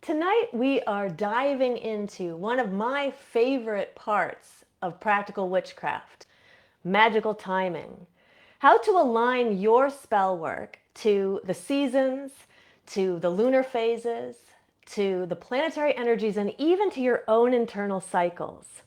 Tonight we are diving into one of my favorite parts of practical witchcraft, magical timing. How to align your spell work to the seasons, to the lunar phases, to the planetary energies, and even to your own internal cycles.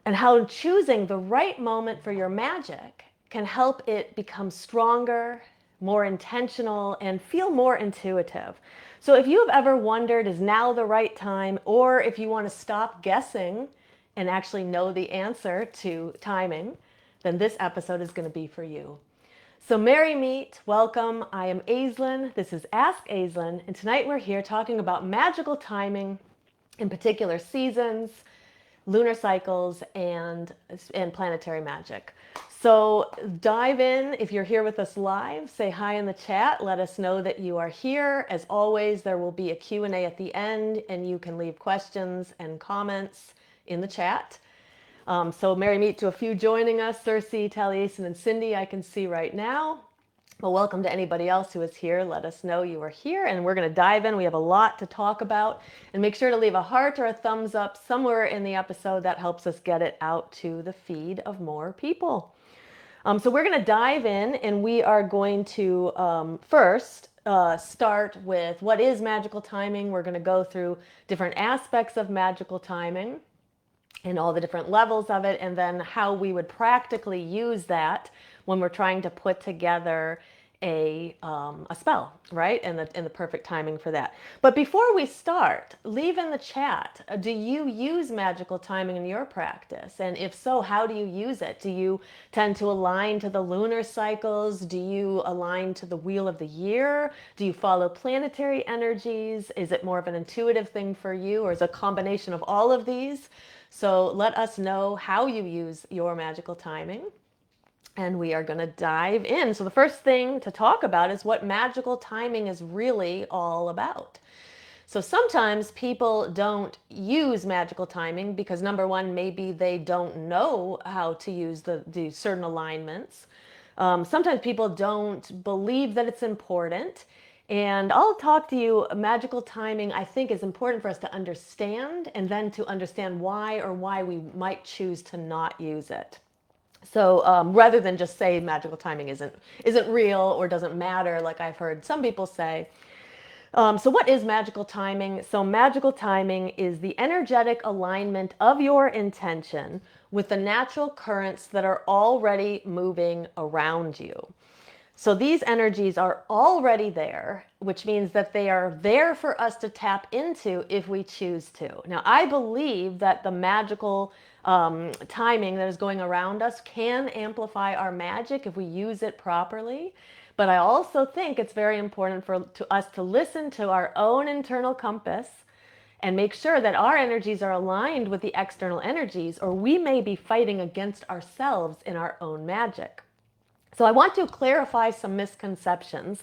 And how choosing the right moment for your magic can help it become stronger, more intentional, and feel more intuitive. So if you have ever wondered, is now the right time, or if you want to stop guessing and actually know the answer to timing, then this episode is going to be for you. So merry meet, welcome. I am Aislin. This is Ask Aislin, and tonight we're here talking about magical timing, in particular seasons, lunar cycles, and planetary magic. So dive in. If you're here with us live, say hi in the chat. Let us know that you are here. As always, there will be a Q&A at the end, and you can leave questions and comments in the chat. So merry meet to a few joining us. Cersei, Taliesin, and Cindy I can see right now. Well, welcome to anybody else who is here. Let us know you are here, and we're going to dive in. We have a lot to talk about, and make sure to leave a heart or a thumbs up somewhere in the episode. That helps us get it out to the feed of more people. So we're going to dive in, and we are going to first start with what is magical timing. We're going to go through different aspects of magical timing and all the different levels of it, and then how we would practically use that when we're trying to put together a spell, right? And the perfect timing for that. But before we start, leave in the chat, do you use magical timing in your practice? And if so, how do you use it? Do you tend to align to the lunar cycles? Do you align to the wheel of the year? Do you follow planetary energies? Is it more of an intuitive thing for you, or is it a combination of all of these? So let us know how you use your magical timing. And we are going to dive in. So the first thing to talk about is what magical timing is really all about. So sometimes people don't use magical timing because, number one, maybe they don't know how to use the certain alignments. Sometimes people don't believe that it's important. And I'll talk to you, magical timing, I think, is important for us to understand, and then to understand why we might choose to not use it. So rather than just say magical timing isn't real or doesn't matter, like I've heard some people say. So what is magical timing? So magical timing is the energetic alignment of your intention with the natural currents that are already moving around you. So these energies are already there, which means that they are there for us to tap into if we choose to. Now, I believe that the magical timing that is going around us can amplify our magic if we use it properly. But I also think it's very important for us to listen to our own internal compass and make sure that our energies are aligned with the external energies, or we may be fighting against ourselves in our own magic. So I want to clarify some misconceptions.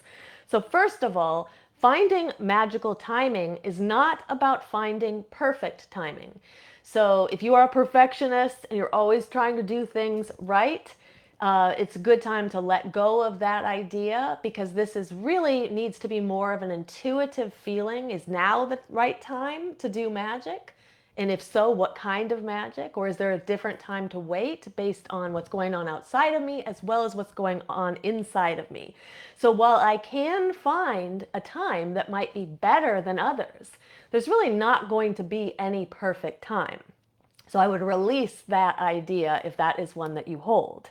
So first of all, finding magical timing is not about finding perfect timing. So if you are a perfectionist and you're always trying to do things right, it's a good time to let go of that idea, because this is really needs to be more of an intuitive feeling. Is now the right time to do magic? And if so, what kind of magic? Or is there a different time to wait based on what's going on outside of me as well as what's going on inside of me? So while I can find a time that might be better than others, there's really not going to be any perfect time. So I would release that idea if that is one that you hold.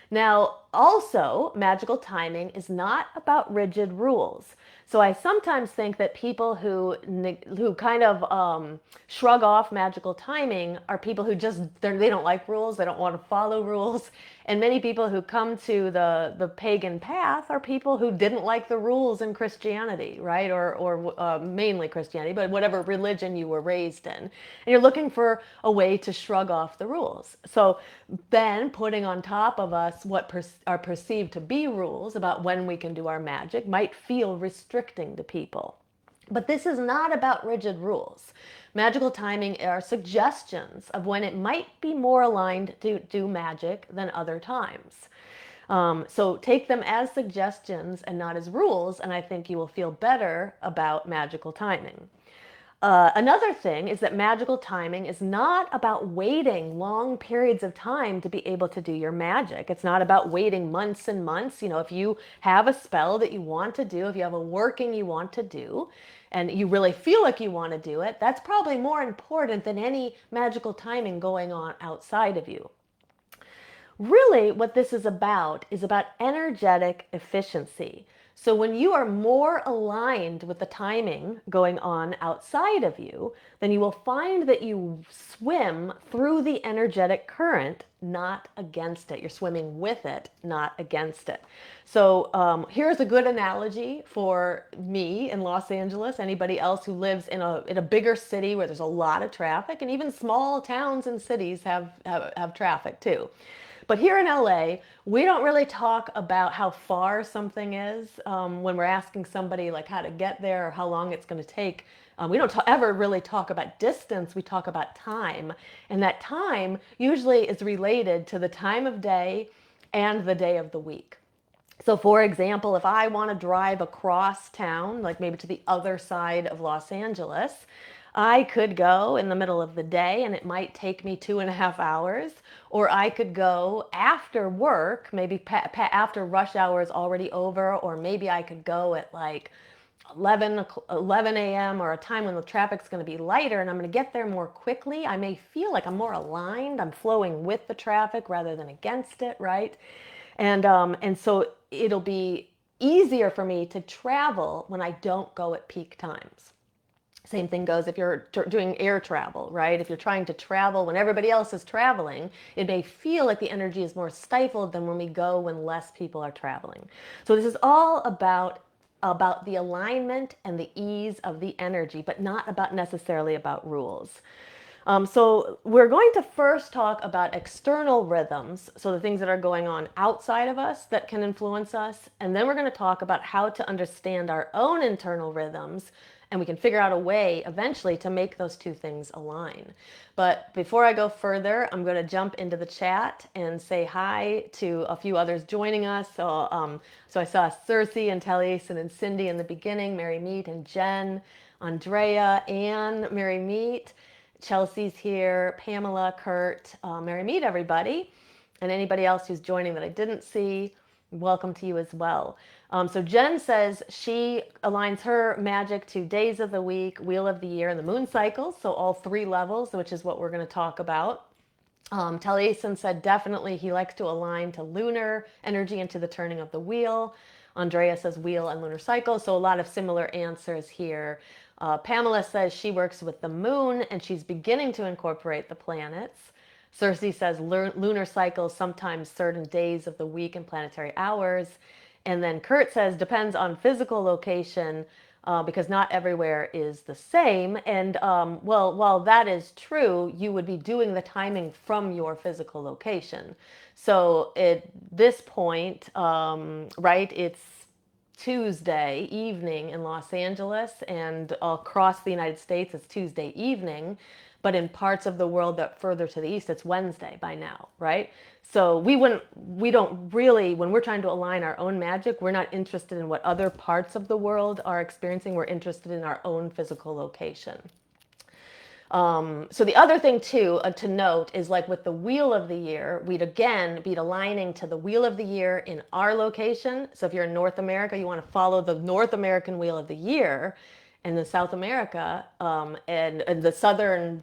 Now, also, magical timing is not about rigid rules. So I sometimes think that people who kind of shrug off magical timing are people who just they don't like rules, they don't want to follow rules. And many people who come to the pagan path are people who didn't like the rules in Christianity, right? Or mainly Christianity, but whatever religion you were raised in. And you're looking for a way to shrug off the rules. So then putting on top of us what are perceived to be rules about when we can do our magic might feel restricting to people. But this is not about rigid rules. Magical timing are suggestions of when it might be more aligned to do magic than other times. So take them as suggestions and not as rules, and I think you will feel better about magical timing. Another thing is that magical timing is not about waiting long periods of time to be able to do your magic. It's not about waiting months and months. You know, if you have a spell that you want to do, if you have a working you want to do, and you really feel like you want to do it, that's probably more important than any magical timing going on outside of you. Really, what this is about energetic efficiency. So when you are more aligned with the timing going on outside of you, then you will find that you swim through the energetic current, not against it. You're swimming with it, not against it. So here's a good analogy for me in Los Angeles, anybody else who lives in a bigger city where there's a lot of traffic, and even small towns and cities have traffic too. But here in LA, we don't really talk about how far something is when we're asking somebody like how to get there or how long it's going to take. We don't ever really talk about distance. We talk about time. And that time usually is related to the time of day and the day of the week. So for example, if I want to drive across town, like maybe to the other side of Los Angeles, I could go in the middle of the day and it might take me 2.5 hours, or I could go after work, maybe after rush hour is already over, or maybe I could go at like 11 a.m. or a time when the traffic's going to be lighter and I'm going to get there more quickly. I may feel like I'm more aligned. I'm flowing with the traffic rather than against it, right? And so it'll be easier for me to travel when I don't go at peak times. Same thing goes if you're doing air travel, right? If you're trying to travel when everybody else is traveling, it may feel like the energy is more stifled than when we go when less people are traveling. So this is all about the alignment and the ease of the energy, but not about necessarily about rules. So we're going to first talk about external rhythms, so the things that are going on outside of us that can influence us, and then we're going to talk about how to understand our own internal rhythms, and we can figure out a way eventually to make those two things align. But before I go further, I'm going to jump into the chat and say hi to a few others joining us. So I saw Cersei and Taliesin and Cindy in the beginning, Mary Meet and Jen, Andrea, Anne, Mary Meet. Chelsea's here, Pamela, Kurt, Mary Meet, everybody. And anybody else who's joining that I didn't see, welcome to you as well. So Jen says she aligns her magic to days of the week, wheel of the year, and the moon cycles. So all 3 levels, which is what we're going to talk about. Taliesin said definitely he likes to align to lunar energy and to the turning of the wheel. Andrea says wheel and lunar cycle. So a lot of similar answers here. Pamela says she works with the moon and she's beginning to incorporate the planets. Cersei says lunar cycles, sometimes certain days of the week and planetary hours. And then Kurt says depends on physical location because not everywhere is the same. And well, while that is true, you would be doing the timing from your physical location. So at this point, right, it's Tuesday evening in Los Angeles, and across the United States it's Tuesday evening, but in parts of the world that further to the east it's Wednesday by now, right? So we don't really, when we're trying to align our own magic, we're not interested in what other parts of the world are experiencing. We're interested in our own physical location. So the other thing too to note is like with the wheel of the year, we'd again be aligning to the wheel of the year in our location. So if you're in North America, you want to follow the North American wheel of the year. And in South America and the southern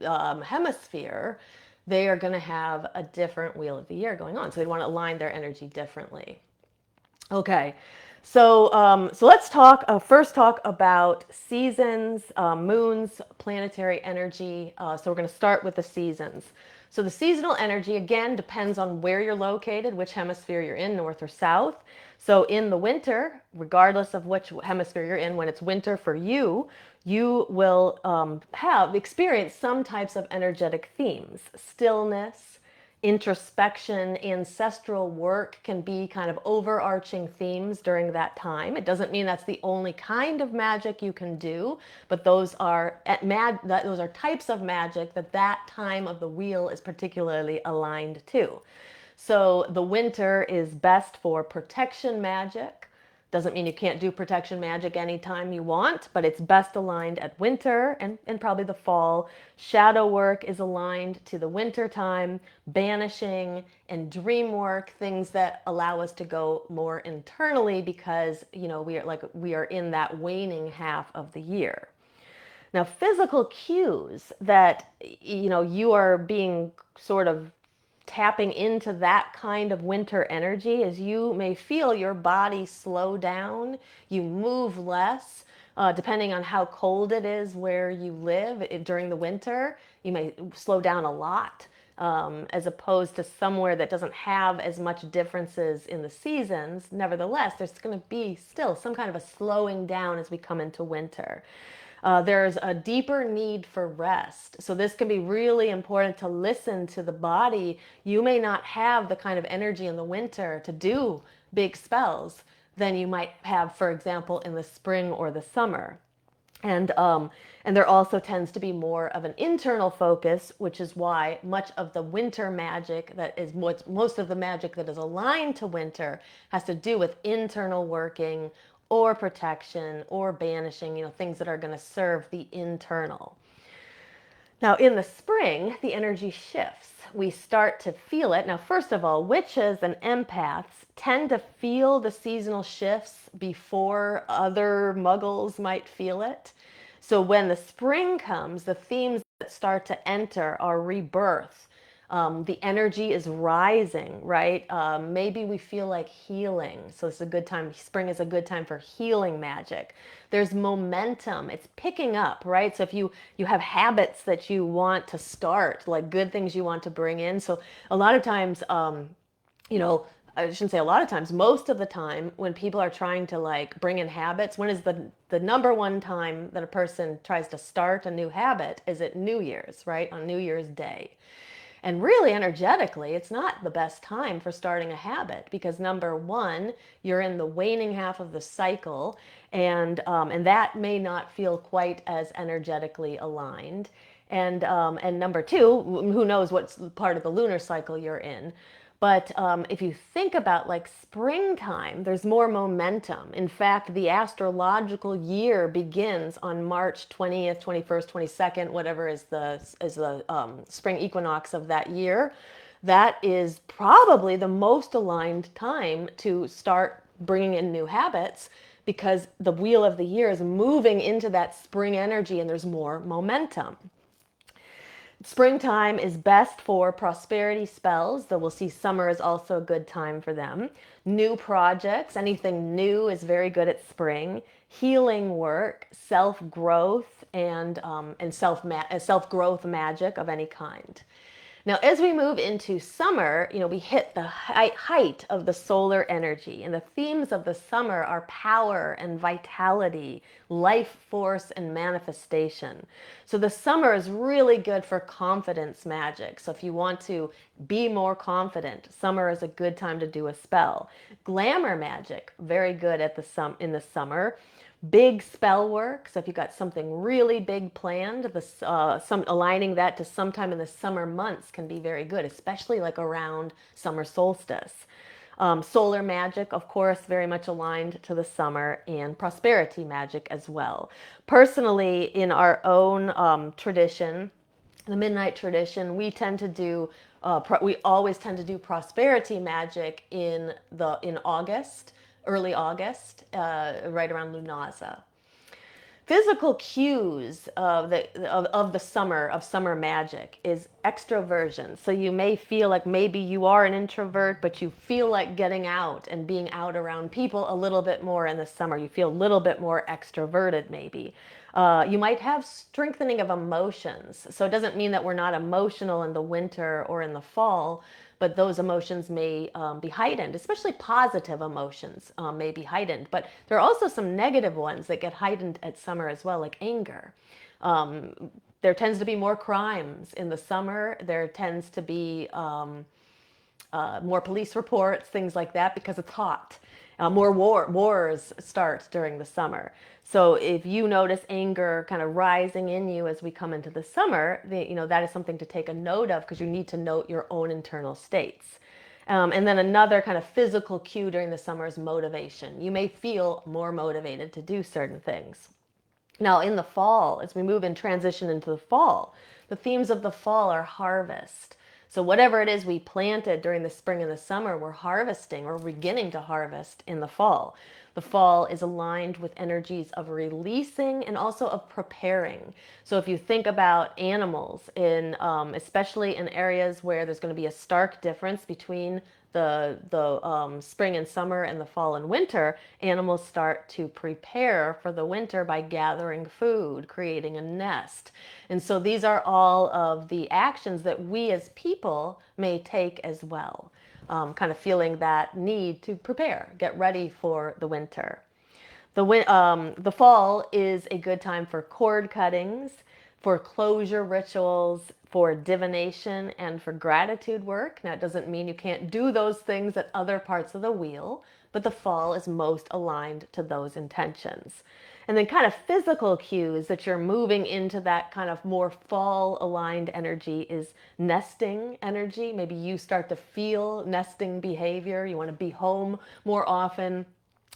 hemisphere, they are going to have a different wheel of the year going on. So they want to align their energy differently. Okay. So let's first talk about seasons, moons, planetary energy. So we're going to start with the seasons. So the seasonal energy, again, depends on where you're located, which hemisphere you're in, north or south. So in the winter, regardless of which hemisphere you're in, when it's winter for you, you will have experienced some types of energetic themes. Stillness, introspection, ancestral work can be kind of overarching themes during that time. It doesn't mean that's the only kind of magic you can do, but those are types of magic that time of the wheel is particularly aligned to. So the winter is best for protection magic. Doesn't mean you can't do protection magic anytime you want, but it's best aligned at winter and probably the fall. Shadow work is aligned to the winter time, banishing and dream work, things that allow us to go more internally because, we are in that waning half of the year. Now, physical cues that you are being sort of tapping into that kind of winter energy is you may feel your body slow down, you move less. Depending on how cold it is where you live during the winter, you may slow down a lot, as opposed to somewhere that doesn't have as much differences in the seasons. Nevertheless, there's going to be still some kind of a slowing down as we come into winter. There's a deeper need for rest. So this can be really important to listen to the body. You may not have the kind of energy in the winter to do big spells than you might have, for example, in the spring or the summer. And there also tends to be more of an internal focus, which is why much of the winter magic that is most of the magic that is aligned to winter has to do with internal working or protection or banishing, things that are going to serve the internal. Now, in the spring, the energy shifts. We start to feel it. Now, first of all, witches and empaths tend to feel the seasonal shifts before other muggles might feel it. So when the spring comes, the themes that start to enter are rebirth. The energy is rising, right? Maybe we feel like healing. So it's a good time. Spring is a good time for healing magic. There's momentum. It's picking up, right? So if you have habits that you want to start, like good things you want to bring in. So a lot of times, you know, I shouldn't say a lot of times, most of the time when people are trying to like bring in habits, when is the number one time that a person tries to start a new habit is at New Year's, right? On New Year's Day. And really, energetically, it's not the best time for starting a habit because number one, you're in the waning half of the cycle, and that may not feel quite as energetically aligned. And number two, who knows what part of the lunar cycle you're in. But if you think about like springtime, there's more momentum. In fact, the astrological year begins on March 20th, 21st, 22nd, whatever is the spring equinox of that year. That is probably the most aligned time to start bringing in new habits because the wheel of the year is moving into that spring energy and there's more momentum. Springtime is best for prosperity spells, though we'll see summer is also a good time for them. New projects, anything new is very good at spring. Healing work, self-growth, and self-growth magic of any kind. Now, as we move into summer, we hit the height of the solar energy, and the themes of the summer are power and vitality, life force, and manifestation. So the summer is really good for confidence magic. So if you want to be more confident, summer is a good time to do a spell. Glamour magic, very good in the summer. Big spell work. So if you've got something really big planned, some aligning that to sometime in the summer months can be very good, especially like around summer solstice. Solar magic, of course, very much aligned to the summer, and prosperity magic as well. Personally, in our own tradition, the midnight tradition, we always tend to do prosperity magic in August, early August, right around Lunaza. Physical cues of summer magic is extroversion. So you may feel like maybe you are an introvert, but you feel like getting out and being out around people a little bit more in the summer. You feel a little bit more extroverted maybe. You might have strengthening of emotions. So it doesn't mean that we're not emotional in the winter or in the fall, but those emotions may be heightened, especially positive emotions may be heightened. But there are also some negative ones that get heightened at summer as well, like anger. There tends to be more crimes in the summer. There tends to be more police reports, things like that, because it's hot. More wars start during the summer. So if you notice anger kind of rising in you as we come into the summer, that is something to take a note of because you need to note your own internal states. And then another kind of physical cue during the summer is motivation. You may feel more motivated to do certain things. Now, in the fall, as we move and transition into the fall, the themes of the fall are harvest. So, whatever it is we planted during the spring and the summer, we're harvesting or beginning to harvest in the fall. The fall is aligned with energies of releasing and also of preparing. So, if you think about animals, especially in areas where there's going to be a stark difference between the spring and summer and the fall and winter, animals start to prepare for the winter by gathering food, creating a nest. And so these are all of the actions that we as people may take as well, kind of feeling that need to prepare, get ready for the winter. The fall is a good time for cord cuttings, for closure rituals, for divination, and for gratitude work. Now, it doesn't mean you can't do those things at other parts of the wheel, but the fall is most aligned to those intentions. And then, kind of physical cues that you're moving into that kind of more fall aligned energy is nesting energy. Maybe you start to feel nesting behavior. You want to be home more often.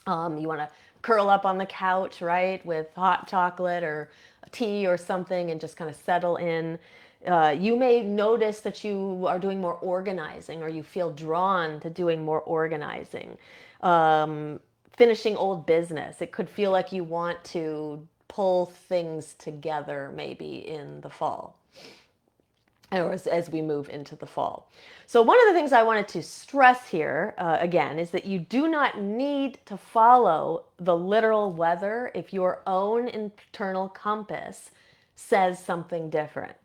You want to curl up on the couch, right, with hot chocolate or tea or something and just kind of settle in. You may notice that you are doing more organizing or you feel drawn to doing more organizing. Finishing old business. It could feel like you want to pull things together maybe in the fall or as we move into the fall. So one of the things I wanted to stress here, again, is that you do not need to follow the literal weather if your own internal compass says something different.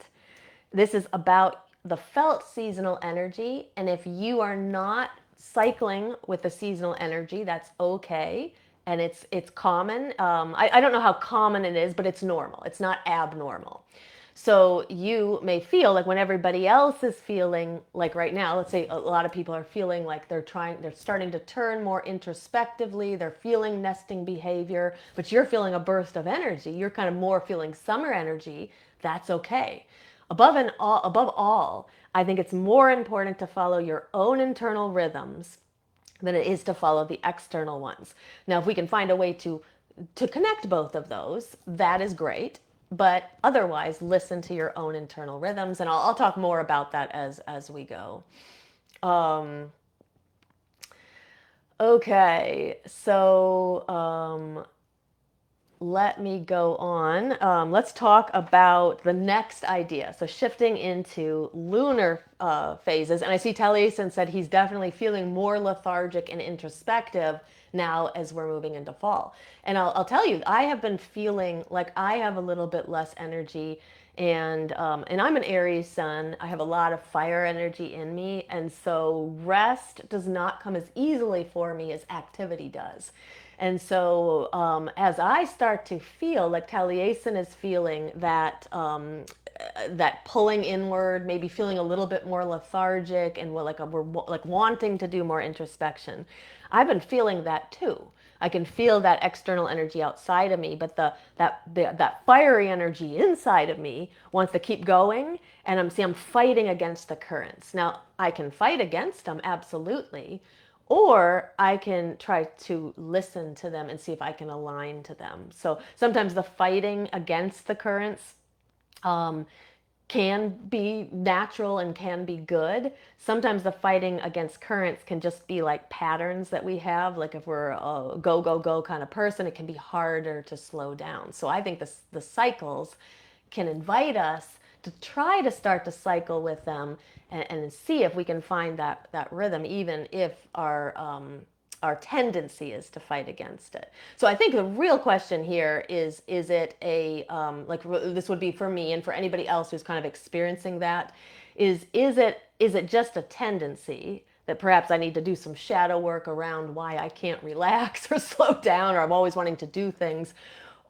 This is about the felt seasonal energy, and if you are not cycling with the seasonal energy, that's okay. And it's common. I don't know how common it is, but it's normal. It's not abnormal. So you may feel like when everybody else is feeling like right now, let's say a lot of people are feeling like they're starting to turn more introspectively, they're feeling nesting behavior, but you're feeling a burst of energy, you're kind of more feeling summer energy, that's okay. Above all, I think it's more important to follow your own internal rhythms than it is to follow the external ones. Now, if we can find a way to connect both of those, that is great. But otherwise, listen to your own internal rhythms, and I'll talk more about that as we go. Okay, so let me go on. Let's talk about the next idea. So shifting into lunar phases, and I see Taliesin said he's definitely feeling more lethargic and introspective now as we're moving into fall. And I'll tell you, I have been feeling like I have a little bit less energy, and I'm an Aries sun. I have a lot of fire energy in me, and so rest does not come as easily for me as activity does. And so as I start to feel like Taliesin is feeling that pulling inward, maybe feeling a little bit more lethargic and we're like wanting to do more introspection, I've been feeling that too. I can feel that external energy outside of me, but that fiery energy inside of me wants to keep going, and I'm fighting against the currents. Now, I can fight against them, absolutely, or I can try to listen to them and see if I can align to them. So sometimes the fighting against the currents can be natural and can be good. Sometimes the fighting against currents can just be like patterns that we have. Like if we're a go, go, go kind of person, it can be harder to slow down. So I think the cycles can invite us to try to start to cycle with them and see if we can find that rhythm, even if our tendency is to fight against it. So I think the real question here is it like this would be for me and for anybody else who's kind of experiencing that, is it just a tendency that perhaps I need to do some shadow work around why I can't relax or slow down, or I'm always wanting to do things?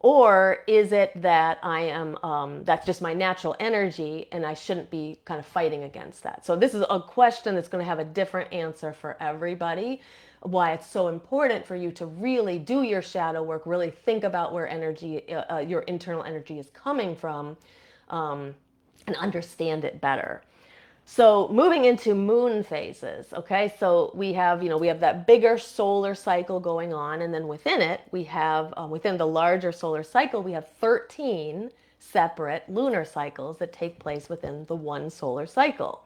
Or is it that I am, that's just my natural energy and I shouldn't be kind of fighting against that? So this is a question that's going to have a different answer for everybody. Why it's so important for you to really do your shadow work, really think about where energy, your internal energy is coming from, and understand it better. So moving into moon phases, okay? So we have, we have that bigger solar cycle going on, and then within it, we have, within the larger solar cycle, we have 13 separate lunar cycles that take place within the one solar cycle.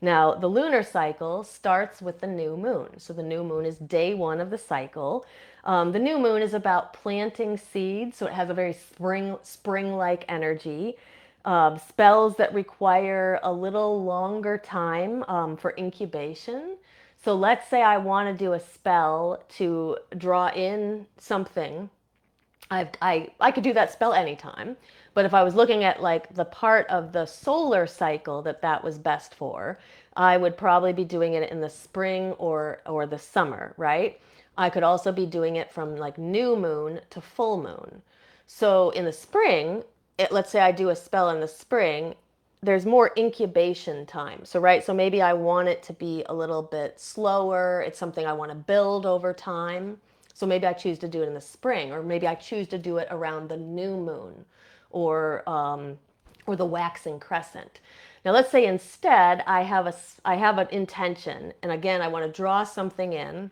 Now, the lunar cycle starts with the new moon. So the new moon is day one of the cycle. The new moon is about planting seeds, so it has a very spring-like energy. Spells that require a little longer time for incubation. So let's say I want to do a spell to draw in something. I could do that spell anytime. But if I was looking at like the part of the solar cycle that was best for, I would probably be doing it in the spring or the summer, right? I could also be doing it from like new moon to full moon. So in the spring, let's say I do a spell in the spring, there's more incubation time. So, right, so maybe I want it to be a little bit slower. It's something I want to build over time. So maybe I choose to do it in the spring, or maybe I choose to do it around the new moon or the waxing crescent. Now, let's say instead I have an intention, and again, I want to draw something in,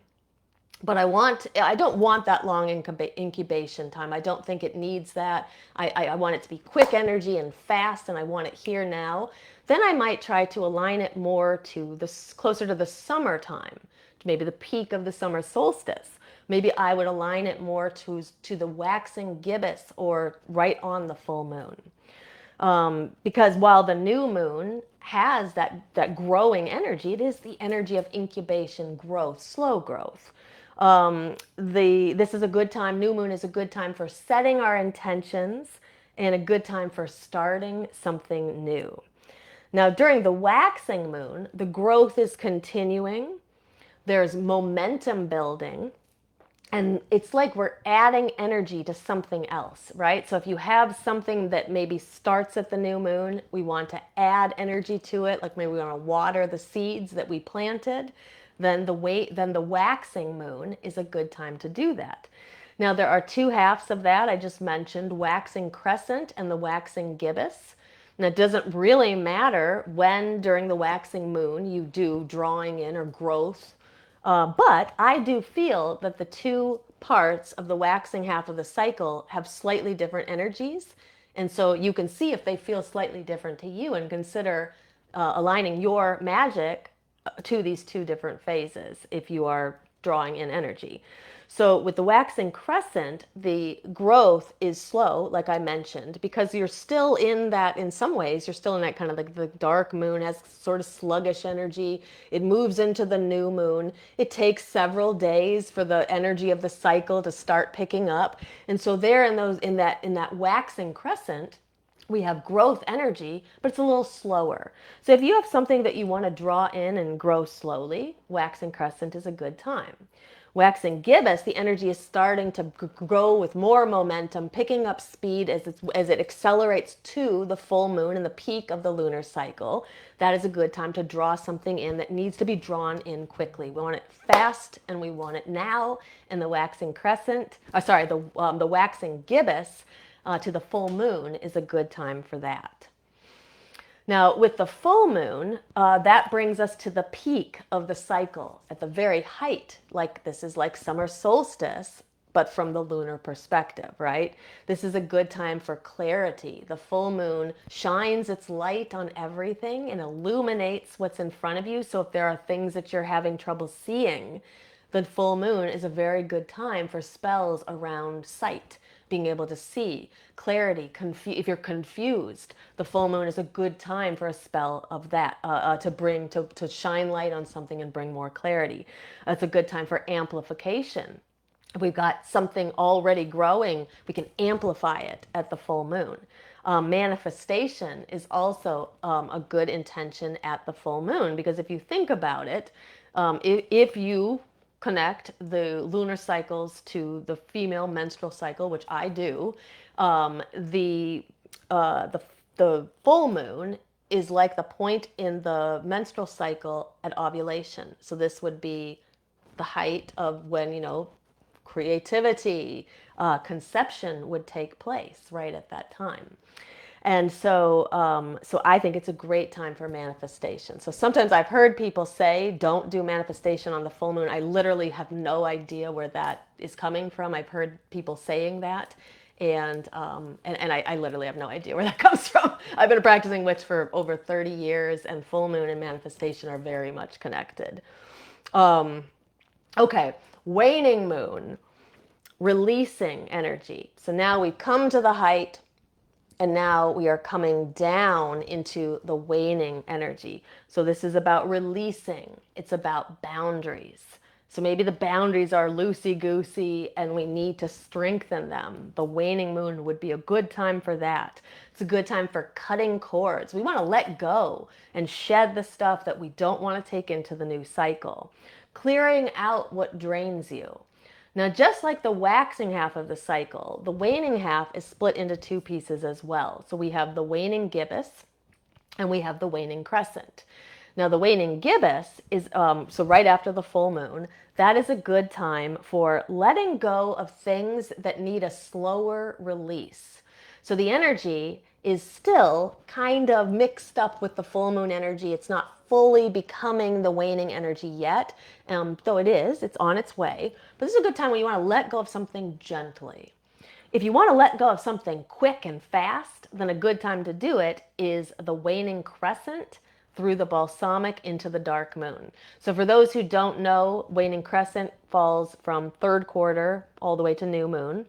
but I don't want that long incubation time. I don't think it needs that. I want it to be quick energy and fast, and I want it here now. Then I might try to align it more to closer to the summertime, maybe the peak of the summer solstice. Maybe I would align it more to the waxing gibbous or right on the full moon. Because while the new moon has that growing energy, it is the energy of incubation, growth, slow growth. This is a good time. New moon is a good time for setting our intentions and a good time for starting something new. Now, during the waxing moon, the growth is continuing. There's momentum building. And it's like we're adding energy to something else, right? So if you have something that maybe starts at the new moon, we want to add energy to it, like maybe we want to water the seeds that we planted, then the waxing moon is a good time to do that. Now there are two halves of that I just mentioned, waxing crescent and the waxing gibbous. And it doesn't really matter when during the waxing moon you do drawing in or growth, but I do feel that the two parts of the waxing half of the cycle have slightly different energies. And so you can see if they feel slightly different to you and consider aligning your magic to these two different phases if you are drawing in energy. So with the waxing crescent, the growth is slow, like I mentioned, because you're still in that, in some ways, you're still in that kind of like the dark moon has sort of sluggish energy. It moves into the new moon. It takes several days for the energy of the cycle to start picking up. And so there in that waxing crescent, we have growth energy, but it's a little slower. So if you have something that you want to draw in and grow slowly, waxing crescent is a good time. Waxing gibbous, the energy is starting to grow with more momentum, picking up speed as it accelerates to the full moon and the peak of the lunar cycle. That is a good time to draw something in that needs to be drawn in quickly. We want it fast and we want it now. And the waxing crescent, the waxing gibbous to the full moon is a good time for that. Now, with the full moon, that brings us to the peak of the cycle at the very height. Like this is like summer solstice, but from the lunar perspective, right? This is a good time for clarity. The full moon shines its light on everything and illuminates what's in front of you. So if there are things that you're having trouble seeing, the full moon is a very good time for spells around sight, being able to see, clarity. If you're confused, the full moon is a good time for a spell of that to shine light on something and bring more clarity. It's a good time for amplification. If we've got something already growing, we can amplify it at the full moon. Manifestation is also a good intention at the full moon, because if you think about it, if you connect the lunar cycles to the female menstrual cycle, which I do, the full moon is like the point in the menstrual cycle at ovulation. So this would be the height of when, creativity, conception would take place right at that time. And so I think it's a great time for manifestation. So sometimes I've heard people say, don't do manifestation on the full moon. I literally have no idea where that is coming from. I've heard people saying that. And I literally have no idea where that comes from. I've been a practicing witch for over 30 years, and full moon and manifestation are very much connected. Okay, waning moon, releasing energy. So now we've come to the height, and now we are coming down into the waning energy. So this is about releasing. It's about boundaries. So maybe the boundaries are loosey-goosey and we need to strengthen them. The waning moon would be a good time for that. It's a good time for cutting cords. We want to let go and shed the stuff that we don't want to take into the new cycle. Clearing out what drains you. Now, just like the waxing half of the cycle, the waning half is split into two pieces as well. So we have the waning gibbous and we have the waning crescent. Now, the waning gibbous is, so right after the full moon, that is a good time for letting go of things that need a slower release. So the energy is still kind of mixed up with the full moon energy. It's not fully becoming the waning energy yet, though it's on its way. But this is a good time when you want to let go of something gently. If you want to let go of something quick and fast, then a good time to do it is the waning crescent through the balsamic into the dark moon. So for those who don't know, waning crescent falls from third quarter all the way to new moon.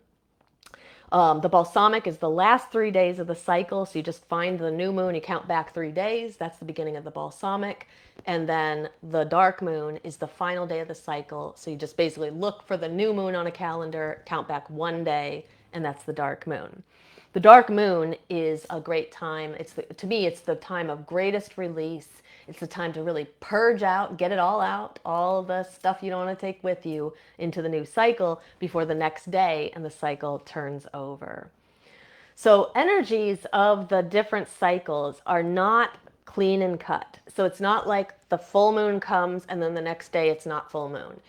The balsamic is the last 3 days of the cycle. So you just find the new moon, you count back 3 days. That's the beginning of the balsamic. And then the dark moon is the final day of the cycle. So you just basically look for the new moon on a calendar, count back 1 day, and that's the dark moon. The dark moon is a great time. To me, it's the time of greatest release. It's the time to really purge out, get it all out, all the stuff you don't want to take with you into the new cycle before the next day and the cycle turns over. So energies of the different cycles are not clean and cut. So it's not like the full moon comes and then the next day it's not full moon.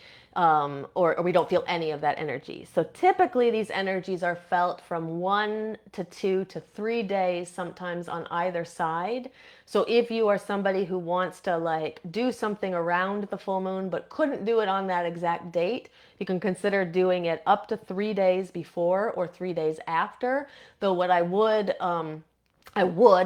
Or we don't feel any of that energy. So typically these energies are felt from 1 to 2 to 3 days, sometimes on either side. So if you are somebody who wants to like do something around the full moon but couldn't do it on that exact date, you can consider doing it up to 3 days before or 3 days after. Though what I would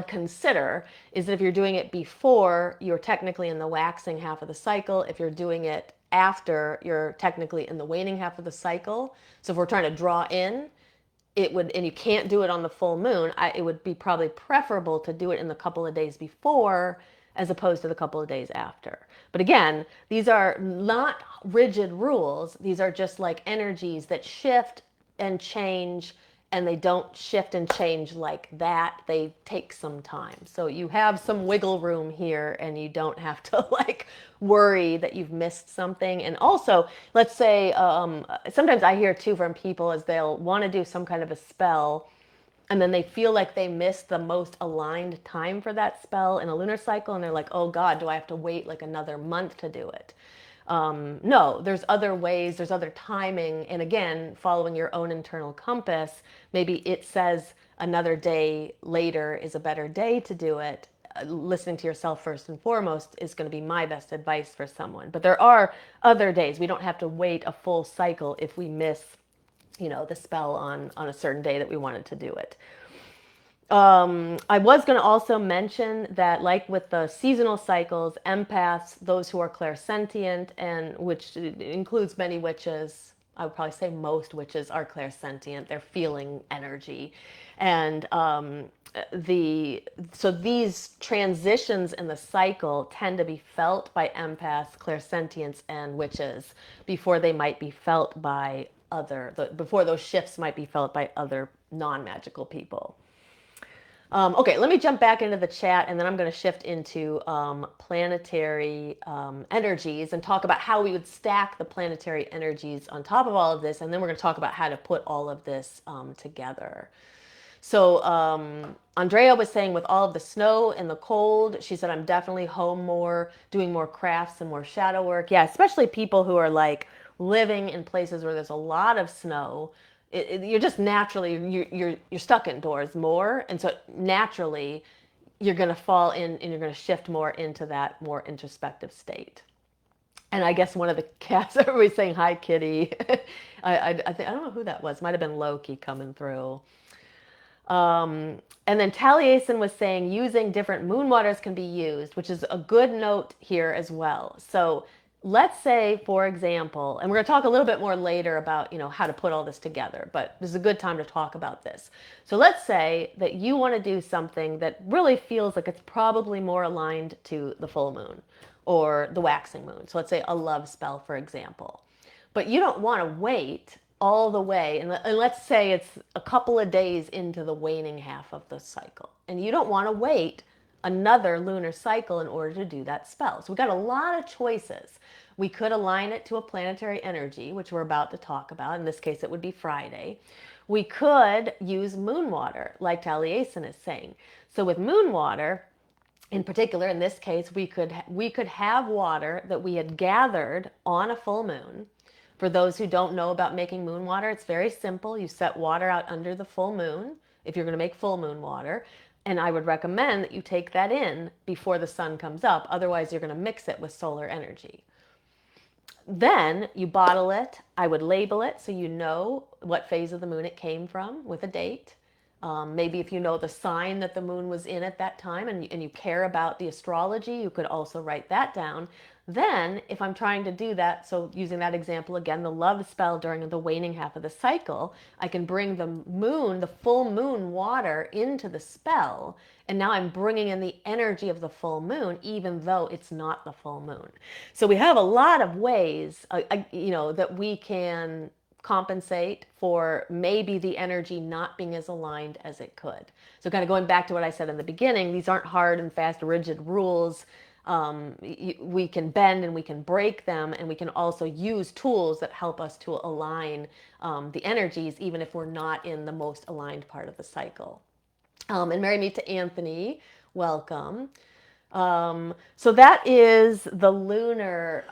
consider is that if you're doing it before, you're technically in the waxing half of the cycle. If you're doing it after, you're technically in the waning half of the cycle. So if we're trying to draw in, and you can't do it on the full moon, it would be probably preferable to do it in the couple of days before as opposed to the couple of days after. But again, these are not rigid rules. These are just like energies that shift and change, and they don't shift and change like that. They take some time. So you have some wiggle room here and you don't have to like worry that you've missed something. And also, let's say, sometimes I hear too from people is they'll want to do some kind of a spell and then they feel like they missed the most aligned time for that spell in a lunar cycle. And they're like, oh God, do I have to wait like another month to do it? No, there's other ways, there's other timing. And again, following your own internal compass, maybe it says another day later is a better day to do it. Listening to yourself first and foremost is going to be my best advice for someone. But there are other days. We don't have to wait a full cycle if we miss, the spell on a certain day that we wanted to do it. I was going to also mention that, like with the seasonal cycles, empaths, those who are clairsentient, and which includes many witches, I would probably say most witches are clairsentient. They're feeling energy, and so these transitions in the cycle tend to be felt by empaths, clairsentients, and witches before they might be felt by before those shifts might be felt by other non-magical people. Okay, let me jump back into the chat and then I'm going to shift into planetary energies and talk about how we would stack the planetary energies on top of all of this. And then we're going to talk about how to put all of this together. So Andrea was saying with all of the snow and the cold, she said, I'm definitely home more, doing more crafts and more shadow work. Yeah, especially people who are like living in places where there's a lot of snow. You're just naturally you're stuck indoors more, and so naturally you're going to fall in and you're going to shift more into that more introspective state. And I guess one of the cats, everybody's saying hi, Kitty. I don't know who that was. Might have been Loki coming through. And then Taliesin was saying using different moon waters can be used, which is a good note here as well. So let's say, for example, and we're going to talk a little bit more later about, how to put all this together, but this is a good time to talk about this. So let's say that you want to do something that really feels like it's probably more aligned to the full moon or the waxing moon. So let's say a love spell, for example. But you don't want to wait all the way, and let's say it's a couple of days into the waning half of the cycle, and you don't want to wait another lunar cycle in order to do that spell. So we've got a lot of choices. We could align it to a planetary energy, which we're about to talk about. In this case, it would be Friday. We could use moon water, like Taliesin is saying. So with moon water, in particular, in this case, we could have water that we had gathered on a full moon. For those who don't know about making moon water, it's very simple. You set water out under the full moon if you're going to make full moon water. And I would recommend that you take that in before the sun comes up. Otherwise, you're going to mix it with solar energy. Then you bottle it. I would label it so you know what phase of the moon it came from with a date. Maybe if you know the sign that the moon was in at that time and you care about the astrology, you could also write that down. Then, if I'm trying to do that, so using that example again, the love spell during the waning half of the cycle, I can bring the moon, the full moon water into the spell, and now I'm bringing in the energy of the full moon, even though it's not the full moon. So we have a lot of ways, that we can compensate for maybe the energy not being as aligned as it could. So kind of going back to what I said in the beginning, these aren't hard and fast, rigid rules. We can bend and we can break them, and we can also use tools that help us to align the energies, even if we're not in the most aligned part of the cycle. And marry me to Anthony. Welcome. So that is the lunar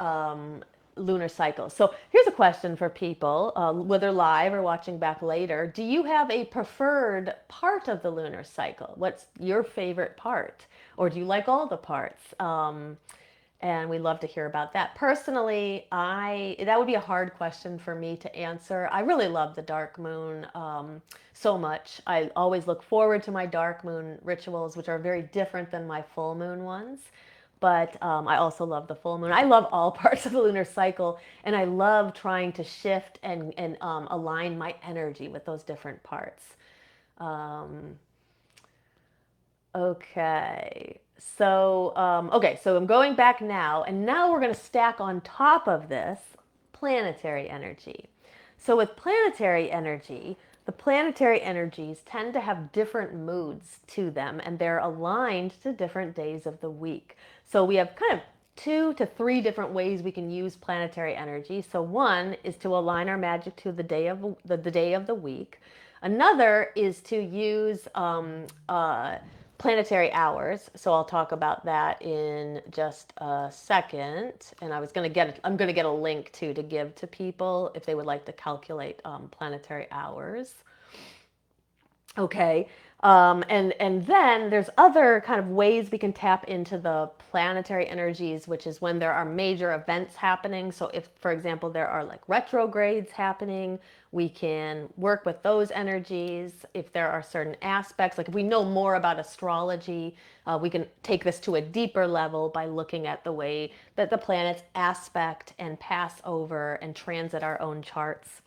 cycle. So here's a question for people, whether live or watching back later. Do you have a preferred part of the lunar cycle? What's your favorite part? Or do you like all the parts? And we love to hear about that. Personally, that would be a hard question for me to answer. I really love the dark moon so much. I always look forward to my dark moon rituals, which are very different than my full moon ones. But I also love the full moon. I love all parts of the lunar cycle, and I love trying to shift and align my energy with those different parts. Okay. So, so I'm going back now, and now we're going to stack on top of this planetary energy. So with planetary energy, the planetary energies tend to have different moods to them, and they're aligned to different days of the week. So we have kind of 2 to 3 different ways we can use planetary energy. So one is to align our magic to the day of the week. Another is to use planetary hours. So I'll talk about that in just a second. And I'm going to get a link to give to people if they would like to calculate planetary hours. Okay. And then there's other kind of ways we can tap into the planetary energies, which is when there are major events happening. So if, for example, there are like retrogrades happening, we can work with those energies. If there are certain aspects, like if we know more about astrology, we can take this to a deeper level by looking at the way that the planets aspect and pass over and transit our own charts.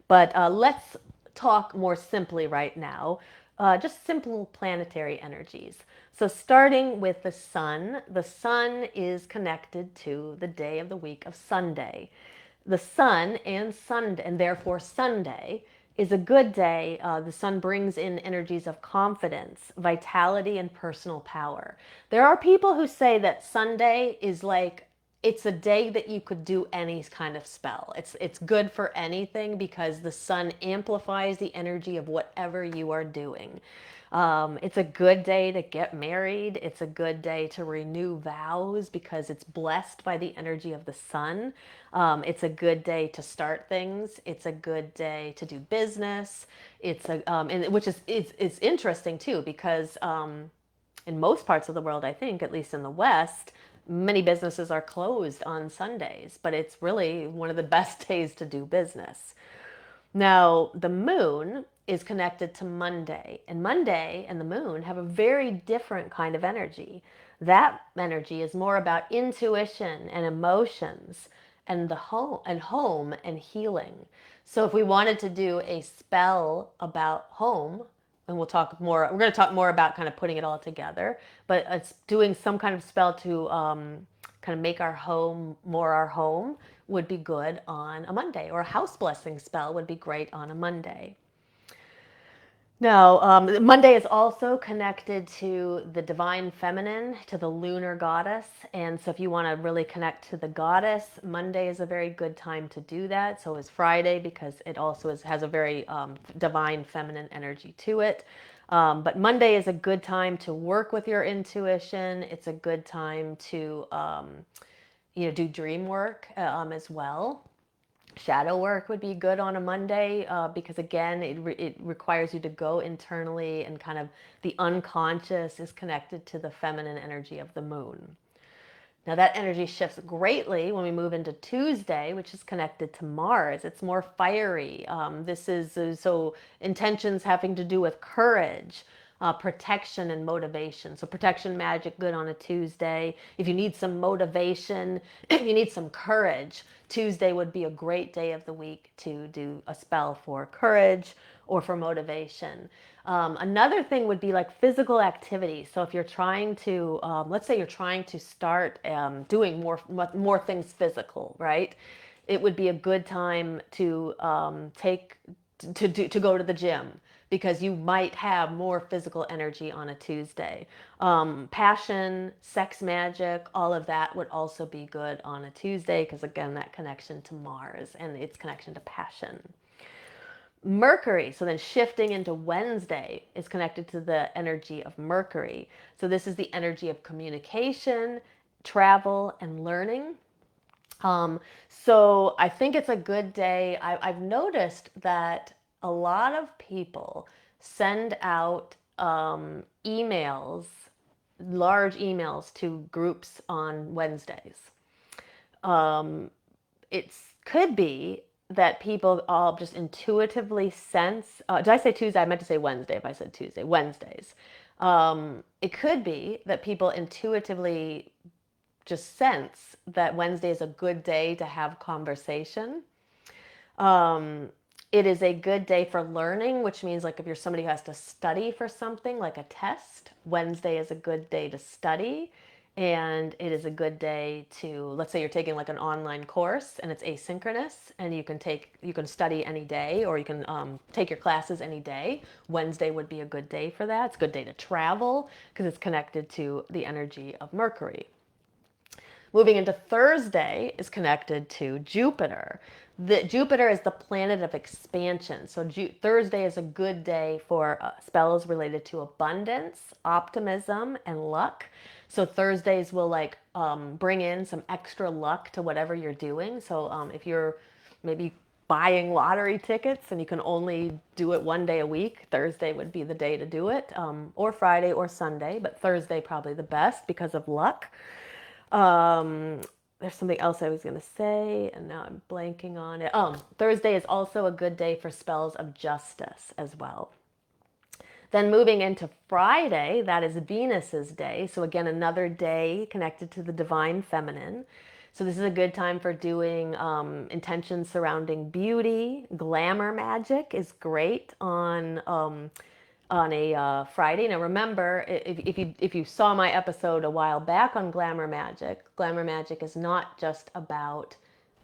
But let's talk more simply right now. Just simple planetary energies. So starting with the sun is connected to the day of the week of Sunday. The sun and therefore Sunday is a good day. The sun brings in energies of confidence, vitality, and personal power. There are people who say that Sunday is like it's a day that you could do any kind of spell. It's good for anything because the sun amplifies the energy of whatever you are doing. It's a good day to get married. It's a good day to renew vows because it's blessed by the energy of the sun. It's a good day to start things. It's a good day to do business. It's a and which is it's interesting too because in most parts of the world, I think, at least in the West, many businesses are closed on Sundays, but it's really one of the best days to do business. Now, the moon is connected to Monday, and Monday and the moon have a very different kind of energy. That energy is more about intuition and emotions and the home and healing. So if we wanted to do a spell about home, and we're going to talk more about kind of putting it all together, but it's doing some kind of spell to kind of make our home more our home would be good on a Monday, or a house blessing spell would be great on a Monday. Now, Monday is also connected to the divine feminine, to the lunar goddess. And so if you want to really connect to the goddess, Monday is a very good time to do that. So is Friday because it also has a very divine feminine energy to it. But Monday is a good time to work with your intuition. It's a good time to do dream work as well. Shadow work would be good on a Monday because, again, it requires you to go internally, and kind of the unconscious is connected to the feminine energy of the moon. Now, that energy shifts greatly when we move into Tuesday, which is connected to Mars. It's more fiery. This is so intentions having to do with courage, protection, and motivation. So, protection magic, good on a Tuesday. If you need some motivation, if you need some courage, Tuesday would be a great day of the week to do a spell for courage or for motivation. Another thing would be like physical activity. So if you're trying to, let's say you're trying to start doing more things physical, right? It would be a good time to to go to the gym because you might have more physical energy on a Tuesday. Passion, sex magic, all of that would also be good on a Tuesday because, again, that connection to Mars and its connection to passion. Mercury, so then shifting into Wednesday, is connected to the energy of Mercury. So this is the energy of communication, travel, and learning. So I think it's a good day. I've noticed that a lot of people send out emails, large emails to groups on Wednesdays. It could be that people all just intuitively sense. Did I say Tuesday? I meant to say Wednesday if I said Tuesday. Wednesdays. It could be that people intuitively just sense that Wednesday is a good day to have conversation. It is a good day for learning, which means like if you're somebody who has to study for something like a test, Wednesday is a good day to study. And it is a good day to, let's say you're taking like an online course and it's asynchronous and you can study any day, or you can take your classes any day. Wednesday would be a good day for that. It's a good day to travel because it's connected to the energy of Mercury. Moving into Thursday is connected to Jupiter. Jupiter is the planet of expansion. So Thursday is a good day for spells related to abundance, optimism, and luck. So Thursdays will like bring in some extra luck to whatever you're doing. So if you're maybe buying lottery tickets and you can only do it one day a week, Thursday would be the day to do it, or Friday or Sunday, but Thursday probably the best because of luck. There's something else I was going to say, and now I'm blanking on it. Thursday is also a good day for spells of justice as well. Then moving into Friday, that is Venus's day. So again, another day connected to the divine feminine. So this is a good time for doing intentions surrounding beauty. Glamour magic is great on a Friday. Now remember, if you saw my episode a while back on glamour magic is not just about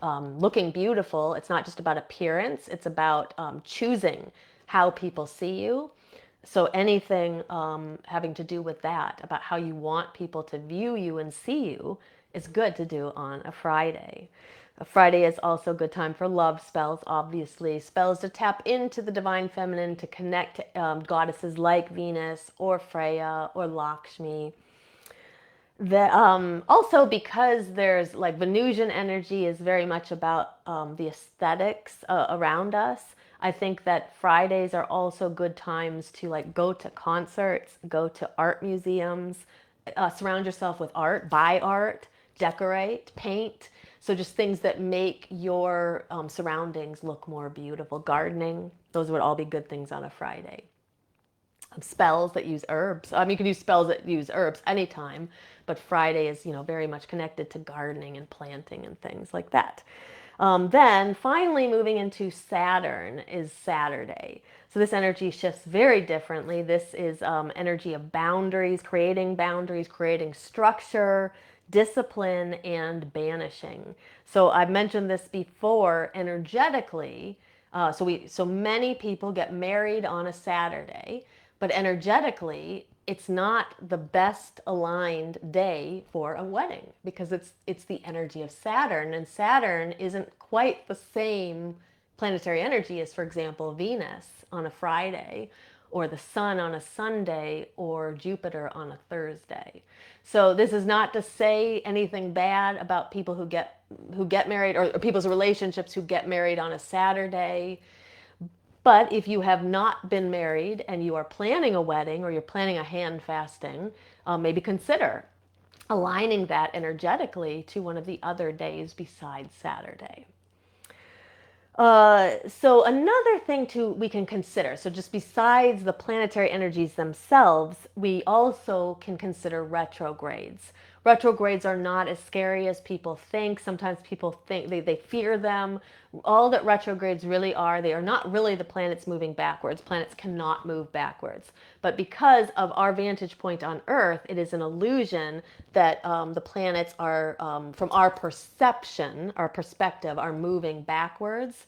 looking beautiful. It's not just about appearance. It's about choosing how people see you. So anything having to do with that, about how you want people to view you and see you, is good to do on a Friday. A Friday is also a good time for love spells, obviously. Spells to tap into the divine feminine, to connect to goddesses like Venus or Freya or Lakshmi. Also, because there's like Venusian energy is very much about the aesthetics around us. I think that Fridays are also good times to like go to concerts, go to art museums, surround yourself with art, buy art, decorate, paint. So just things that make your surroundings look more beautiful. Gardening, those would all be good things on a Friday. Spells that use herbs. You can use spells that use herbs anytime, but Friday is, very much connected to gardening and planting and things like that. Then finally moving into Saturn is Saturday. So this energy shifts very differently. This is energy of boundaries, creating structure, discipline, and banishing. So I've mentioned this before energetically. So many people get married on a Saturday, but energetically, it's not the best aligned day for a wedding because it's the energy of Saturn, and Saturn isn't quite the same planetary energy as, for example, Venus on a Friday, or the sun on a Sunday, or Jupiter on a Thursday. So this is not to say anything bad about people who get married, or people's relationships who get married on a Saturday. But if you have not been married and you are planning a wedding or you're planning a hand fasting, maybe consider aligning that energetically to one of the other days besides Saturday. So another thing we can consider, so just besides the planetary energies themselves, we also can consider retrogrades. Retrogrades are not as scary as people think. Sometimes people think they fear them. All that retrogrades really are, they are not really the planets moving backwards. Planets cannot move backwards. But because of our vantage point on Earth, it is an illusion that the planets are, from our perception, our perspective, are moving backwards.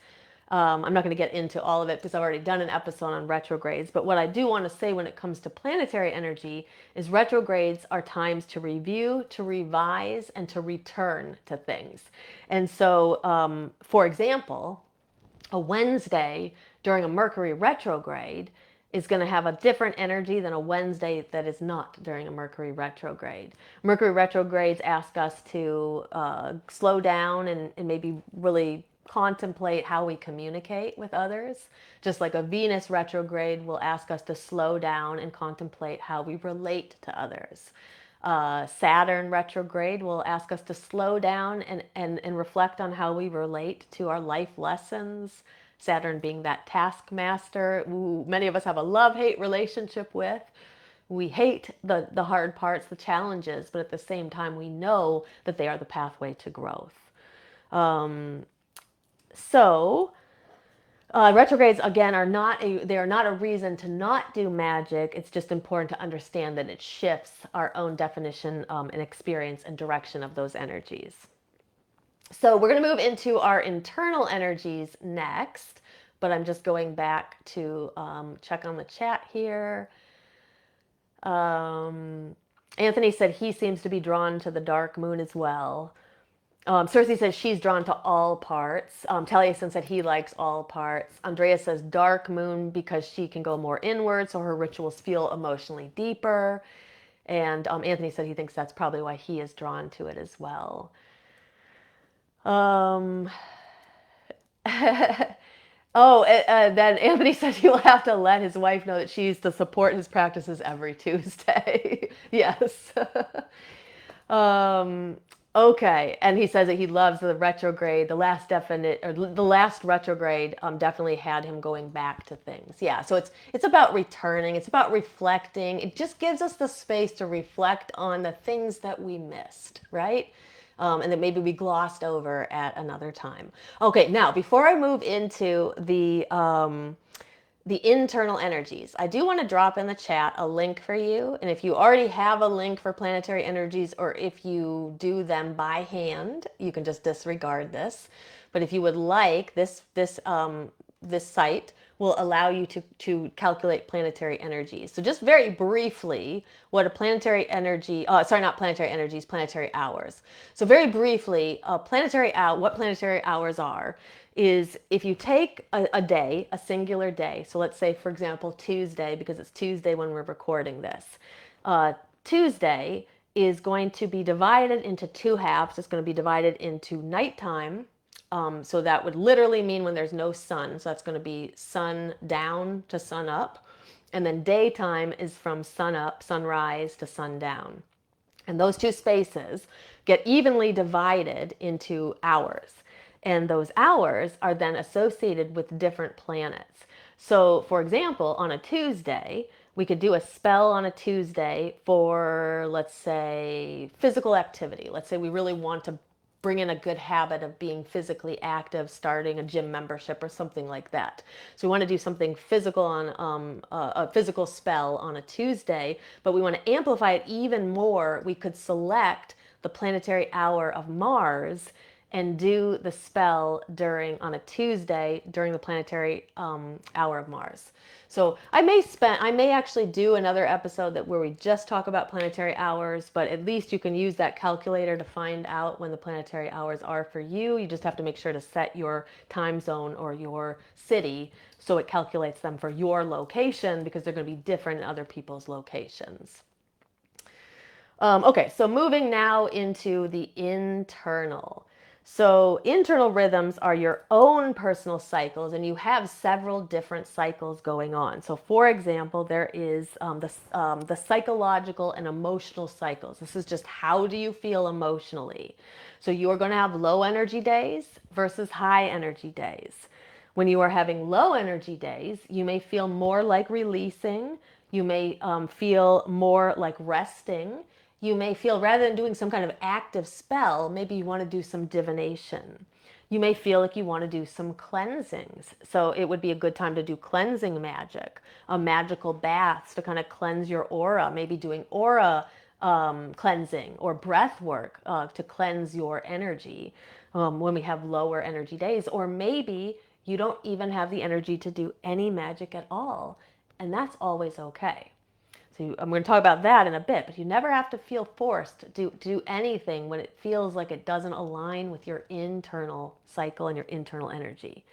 I'm not going to get into all of it because I've already done an episode on retrogrades. But what I do want to say when it comes to planetary energy is retrogrades are times to review, to revise, and to return to things. And so, for example, a Wednesday during a Mercury retrograde is going to have a different energy than a Wednesday that is not during a Mercury retrograde. Mercury retrogrades ask us to slow down and maybe really contemplate how we communicate with others. Just like a Venus retrograde will ask us to slow down and contemplate how we relate to others. Saturn retrograde will ask us to slow down and reflect on how we relate to our life lessons. Saturn being that taskmaster who many of us have a love-hate relationship with. We hate the hard parts, the challenges, but at the same time, we know that they are the pathway to growth. Retrogrades again they are not a reason to not do magic. It's just important to understand that it shifts our own definition and experience and direction of those energies. So we're going to move into our internal energies next, but I'm just going back to check on the chat here. Anthony said he seems to be drawn to the dark moon as well. Cersei says she's drawn to all parts. Taliesin said he likes all parts. Andrea says dark moon because she can go more inward, so her rituals feel emotionally deeper. And Anthony said he thinks that's probably why he is drawn to it as well. Then Anthony says he'll have to let his wife know that she's to support his practices every Tuesday. Yes. Okay, and he says that he loves the retrograde. The last retrograde definitely had him going back to things. Yeah, so it's about returning. It's about reflecting. It just gives us the space to reflect on the things that we missed, right? And that maybe we glossed over at another time. Okay, now before I move into the internal energies, I do want to drop in the chat a link for you. And if you already have a link for planetary energies, or if you do them by hand, you can just disregard this. But if you would like this site, will allow you to calculate planetary energies. So just very briefly, what a planetary energy, sorry, not planetary energies, planetary hours. So very briefly, what planetary hours are is if you take a day, a singular day, so let's say, for example, Tuesday, because it's Tuesday when we're recording this. Tuesday is going to be divided into two halves. It's going to be divided into nighttime. So that would literally mean when there's no sun. So that's going to be sun down to sun up. And then daytime is from sun up, sunrise to sundown. And those two spaces get evenly divided into hours. And those hours are then associated with different planets. So, for example, on a Tuesday, we could do a spell on a Tuesday for, let's say, physical activity. Let's say we really want to bring in a good habit of being physically active, starting a gym membership or something like that. So we want to do something physical on a physical spell on a Tuesday, but we want to amplify it even more. We could select the planetary hour of Mars and do the spell on a Tuesday during the planetary hour of Mars. So I may actually do another episode where we just talk about planetary hours, but at least you can use that calculator to find out when the planetary hours are for you. You just have to make sure to set your time zone or your city so it calculates them for your location, because they're going to be different in other people's locations. Okay, so moving now into the internal. So internal rhythms are your own personal cycles, and you have several different cycles going on. So for example, there is the psychological and emotional cycles. This is just how do you feel emotionally. So you are going to have low energy days versus high energy days. When you are having low energy days, you may feel more like releasing. You may feel more like resting. You may feel, rather than doing some kind of active spell, maybe you want to do some divination. You may feel like you want to do some cleansings. So it would be a good time to do cleansing magic, magical baths to kind of cleanse your aura, maybe doing aura cleansing or breath work to cleanse your energy when we have lower energy days. Or maybe you don't even have the energy to do any magic at all, and that's always okay. So I'm going to talk about that in a bit, but you never have to feel forced to do anything when it feels like it doesn't align with your internal cycle and your internal energy.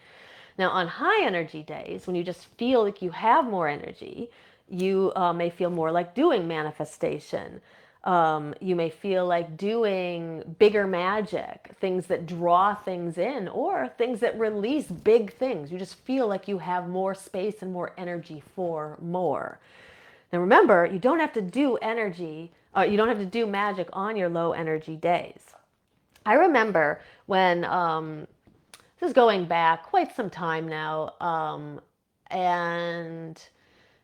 Now, on high energy days, when you just feel like you have more energy, you may feel more like doing manifestation. You may feel like doing bigger magic, things that draw things in, or things that release big things. You just feel like you have more space and more energy for more. Now remember, you don't have to do magic on your low energy days. I remember when, this is going back quite some time now, and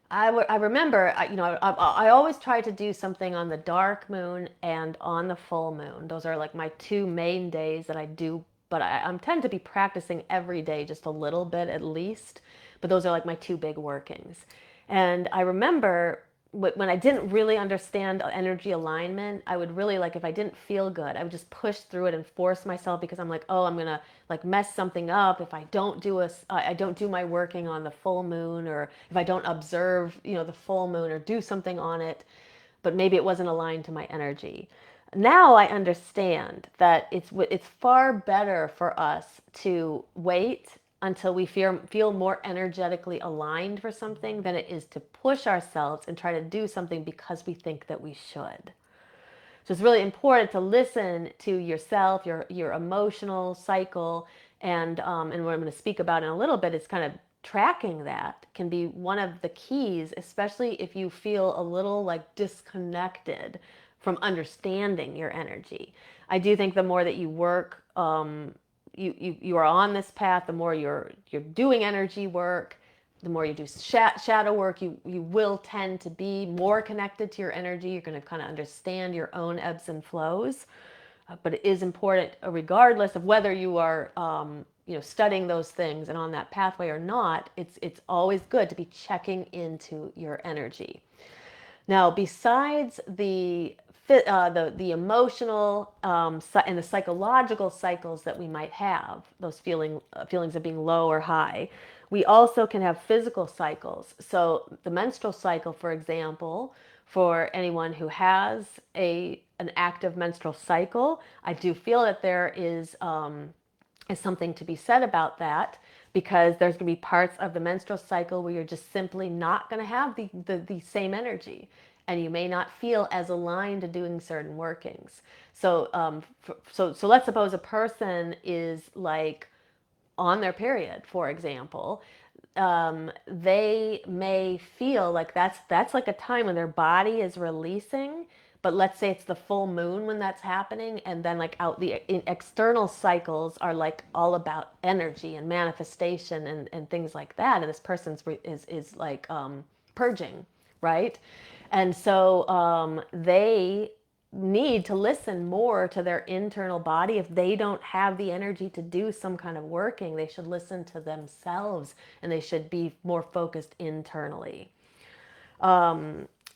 I remember, I always try to do something on the dark moon and on the full moon. Those are like my two main days that I do, but I tend to be practicing every day, just a little bit at least. But those are like my two big workings. And I remember when I didn't really understand energy alignment, I would really, like, if I didn't feel good, I would just push through it and force myself, because I'm like, oh, I'm gonna like mess something up if I don't do my working on the full moon, or if I don't observe, the full moon, or do something on it, but maybe it wasn't aligned to my energy. Now I understand that it's far better for us to wait until we feel more energetically aligned for something than it is to push ourselves and try to do something because we think that we should. So it's really important to listen to yourself, your emotional cycle, and what I'm going to speak about in a little bit is kind of tracking that can be one of the keys, especially if you feel a little like disconnected from understanding your energy. I do think the more that you work, you are on this path, the more you're doing energy work, the more you do shadow work, you will tend to be more connected to your energy. You're going to kind of understand your own ebbs and flows. But it is important, regardless of whether you are studying those things and on that pathway or not, it's always good to be checking into your energy. Now, besides the emotional and the psychological cycles that we might have, those feelings of being low or high, We also can have physical cycles. So the menstrual cycle, for example, for anyone who has an active menstrual cycle, I do feel that there is something to be said about that, because there's going to be parts of the menstrual cycle where you're just simply not going to have the same energy, and you may not feel as aligned to doing certain workings. So let's suppose a person is like on their period, for example. They may feel like that's like a time when their body is releasing. But let's say it's the full moon when that's happening, and then like out the external cycles are like all about energy and manifestation and things like that. And this person's is like purging, right? And so they need to listen more to their internal body. If they don't have the energy to do some kind of working, they should listen to themselves, and they should be more focused internally.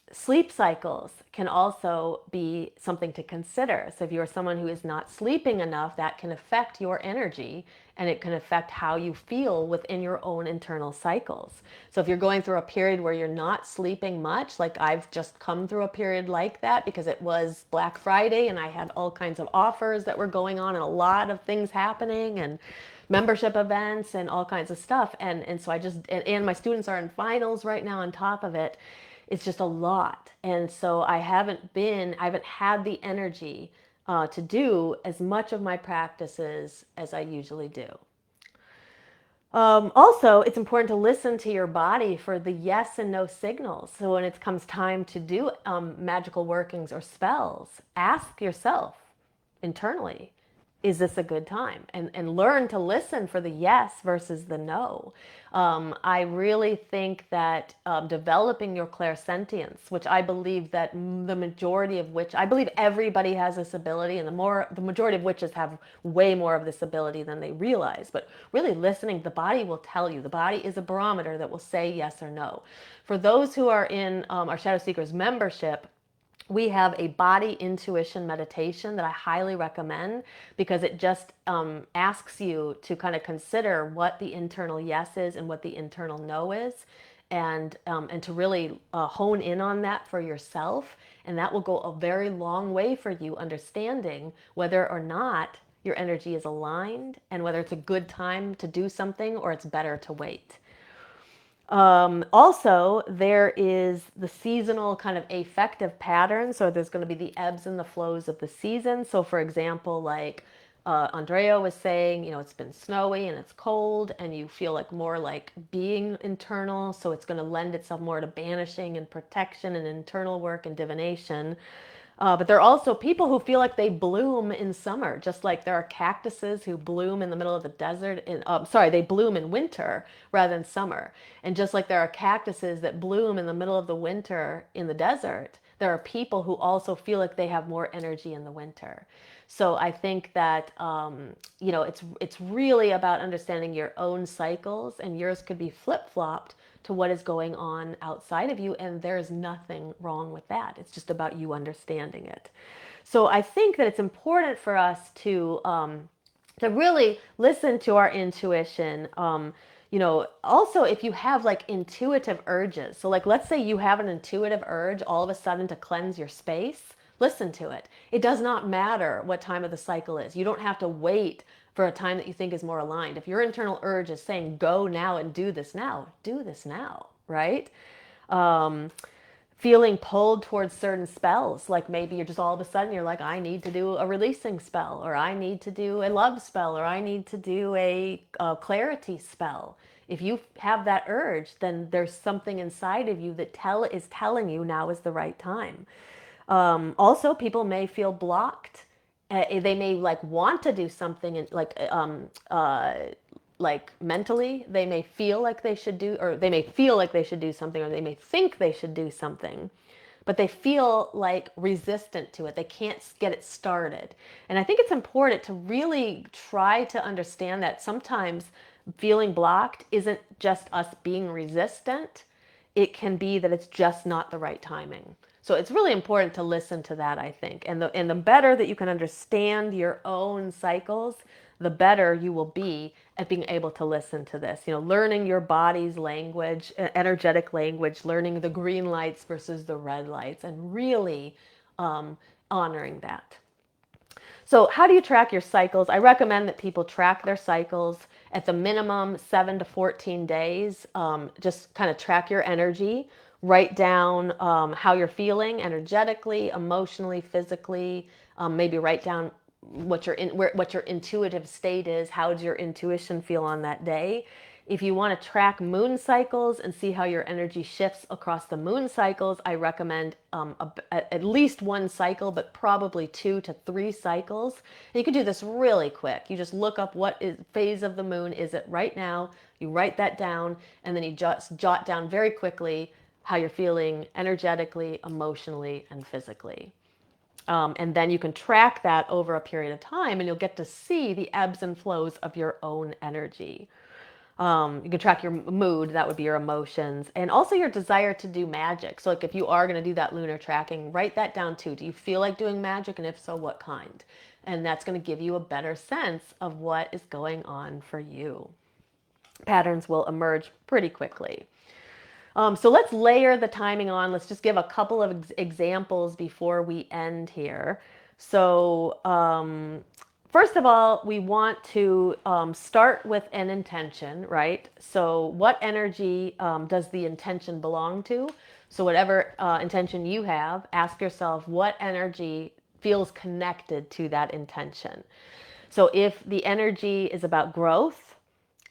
Sleep cycles can also be something to consider. So if you're someone who is not sleeping enough, that can affect your energy, and it can affect how you feel within your own internal cycles. So if you're going through a period where you're not sleeping much, like I've just come through a period like that because it was Black Friday and I had all kinds of offers that were going on and a lot of things happening and membership events and all kinds of stuff. And so and my students are in finals right now on top of it. It's just a lot. And so I haven't had the energy to do as much of my practices as I usually do. Also, it's important to listen to your body for the yes and no signals. So when it comes time to do magical workings or spells, ask yourself internally, is this a good time? And learn to listen for the yes versus the no. I really think that developing your clairsentience, which I believe that the majority of which, I believe everybody has this ability, and the majority of witches have way more of this ability than they realize. But really listening, the body will tell you. The body is a barometer that will say yes or no. For those who are in our Shadow Seekers membership, we have a body intuition meditation that I highly recommend, because it just asks you to kind of consider what the internal yes is and what the internal no is, and to really hone in on that for yourself. And that will go a very long way for you understanding whether or not your energy is aligned, and whether it's a good time to do something or it's better to wait. Also, there is the seasonal kind of affective pattern. So there's going to be the ebbs and the flows of the season. So for example, like Andrea was saying, it's been snowy and it's cold and you feel like more like being internal. So it's going to lend itself more to banishing and protection and internal work and divination. But there are also people who feel like they bloom in summer, just like there are cactuses who bloom in the middle of the desert. They bloom in winter rather than summer. And just like there are cactuses that bloom in the middle of the winter in the desert, there are people who also feel like they have more energy in the winter. So I think that it's really about understanding your own cycles, and yours could be flip-flopped to what is going on outside of you, and there's nothing wrong with that. It's just about you understanding it. So I think that it's important for us to really listen to our intuition. Also, if you have like intuitive urges, so like let's say you have an intuitive urge all of a sudden to cleanse your space, listen to it. It does not matter what time of the cycle is. You don't have to wait for a time that you think is more aligned. If your internal urge is saying go now and do this now, right? Feeling pulled towards certain spells, like maybe you're just all of a sudden you're like, I need to do a releasing spell, or I need to do a love spell, or I need to do a clarity spell. If you have that urge, then there's something inside of you that is telling you now is the right time. Also, people may feel blocked. They may like want to do something, and like mentally, they may feel like they should do, or they may feel like they should do something, or they may think they should do something, but they feel like resistant to it. They can't get it started. And I think it's important to really try to understand that sometimes feeling blocked isn't just us being resistant. It can be that it's just not the right timing. So it's really important to listen to that, I think. And the better that you can understand your own cycles, the better you will be at being able to listen to this. Learning your body's language, energetic language, learning the green lights versus the red lights, and really honoring that. So how do you track your cycles? I recommend that people track their cycles at the minimum 7 to 14 days. Just kind of track your energy, write down how you're feeling energetically, emotionally, physically. Maybe write down what your intuitive state is. How does your intuition feel on that day? If you want to track moon cycles and see how your energy shifts across the moon cycles, I recommend at least one cycle, but probably 2 to 3 cycles. And you can do this really quick. You just look up what phase of the moon is it right now. You write that down, and then you just jot down very quickly how you're feeling energetically, emotionally, and physically. And then you can track that over a period of time, and you'll get to see the ebbs and flows of your own energy. You can track your mood, that would be your emotions, and also your desire to do magic. So like if you are going to do that lunar tracking, write that down too. Do you feel like doing magic? And if so, what kind? And that's going to give you a better sense of what is going on for you. Patterns will emerge pretty quickly. So let's layer the timing on. Let's just give a couple of examples before we end here. So first of all, we want to start with an intention, right? So what energy does the intention belong to? So whatever intention you have, ask yourself what energy feels connected to that intention. So if the energy is about growth,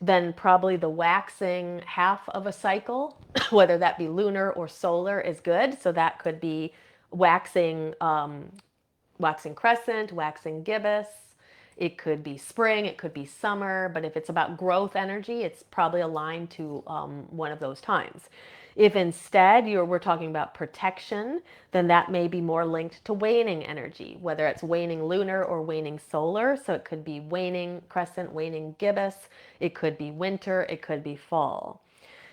then probably the waxing half of a cycle, whether that be lunar or solar, is good. So that could be waxing, waxing crescent, waxing gibbous. It could be spring, it could be summer, but if it's about growth energy, it's probably aligned to one of those times. If instead we're talking about protection, then that may be more linked to waning energy, whether it's waning lunar or waning solar. So it could be waning crescent, waning gibbous. It could be winter, it could be fall.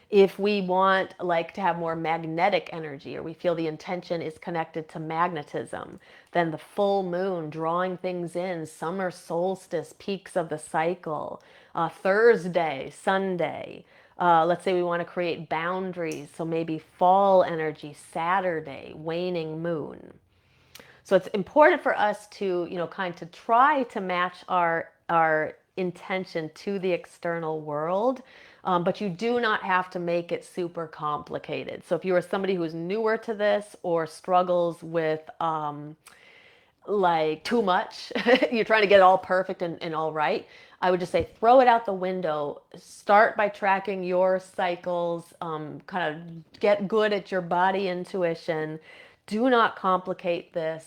If we want to have more magnetic energy, or we feel the intention is connected to magnetism, then the full moon, drawing things in, summer solstice, peaks of the cycle, Thursday, Sunday. Let's say we want to create boundaries, so maybe fall energy, Saturday, waning moon. So it's important for us to, kind of try to match our intention to the external world. But you do not have to make it super complicated. So if you are somebody who's newer to this or struggles with too much, you're trying to get it all perfect and all right, I would just say throw it out the window. Start by tracking your cycles, kind of get good at your body intuition. Do not complicate this.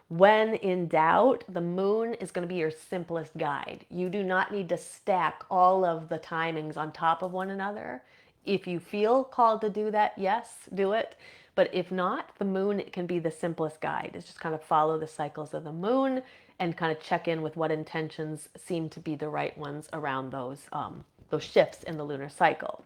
When in doubt, the moon is going to be your simplest guide. You do not need to stack all of the timings on top of one another. If you feel called to do that, yes, do it. But if not, the moon can be the simplest guide. It's just kind of follow the cycles of the moon and kind of check in with what intentions seem to be the right ones around those shifts in the lunar cycle.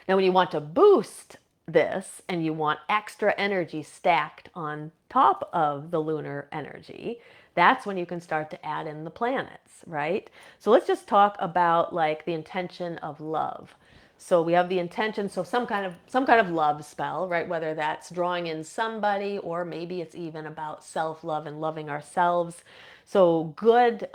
Now, when you want to boost this and you want extra energy stacked on top of the lunar energy, that's when you can start to add in the planets, right? So let's just talk about the intention of love. So we have the intention, so some kind of love spell, right? Whether that's drawing in somebody, or maybe it's even about self-love and loving ourselves. So good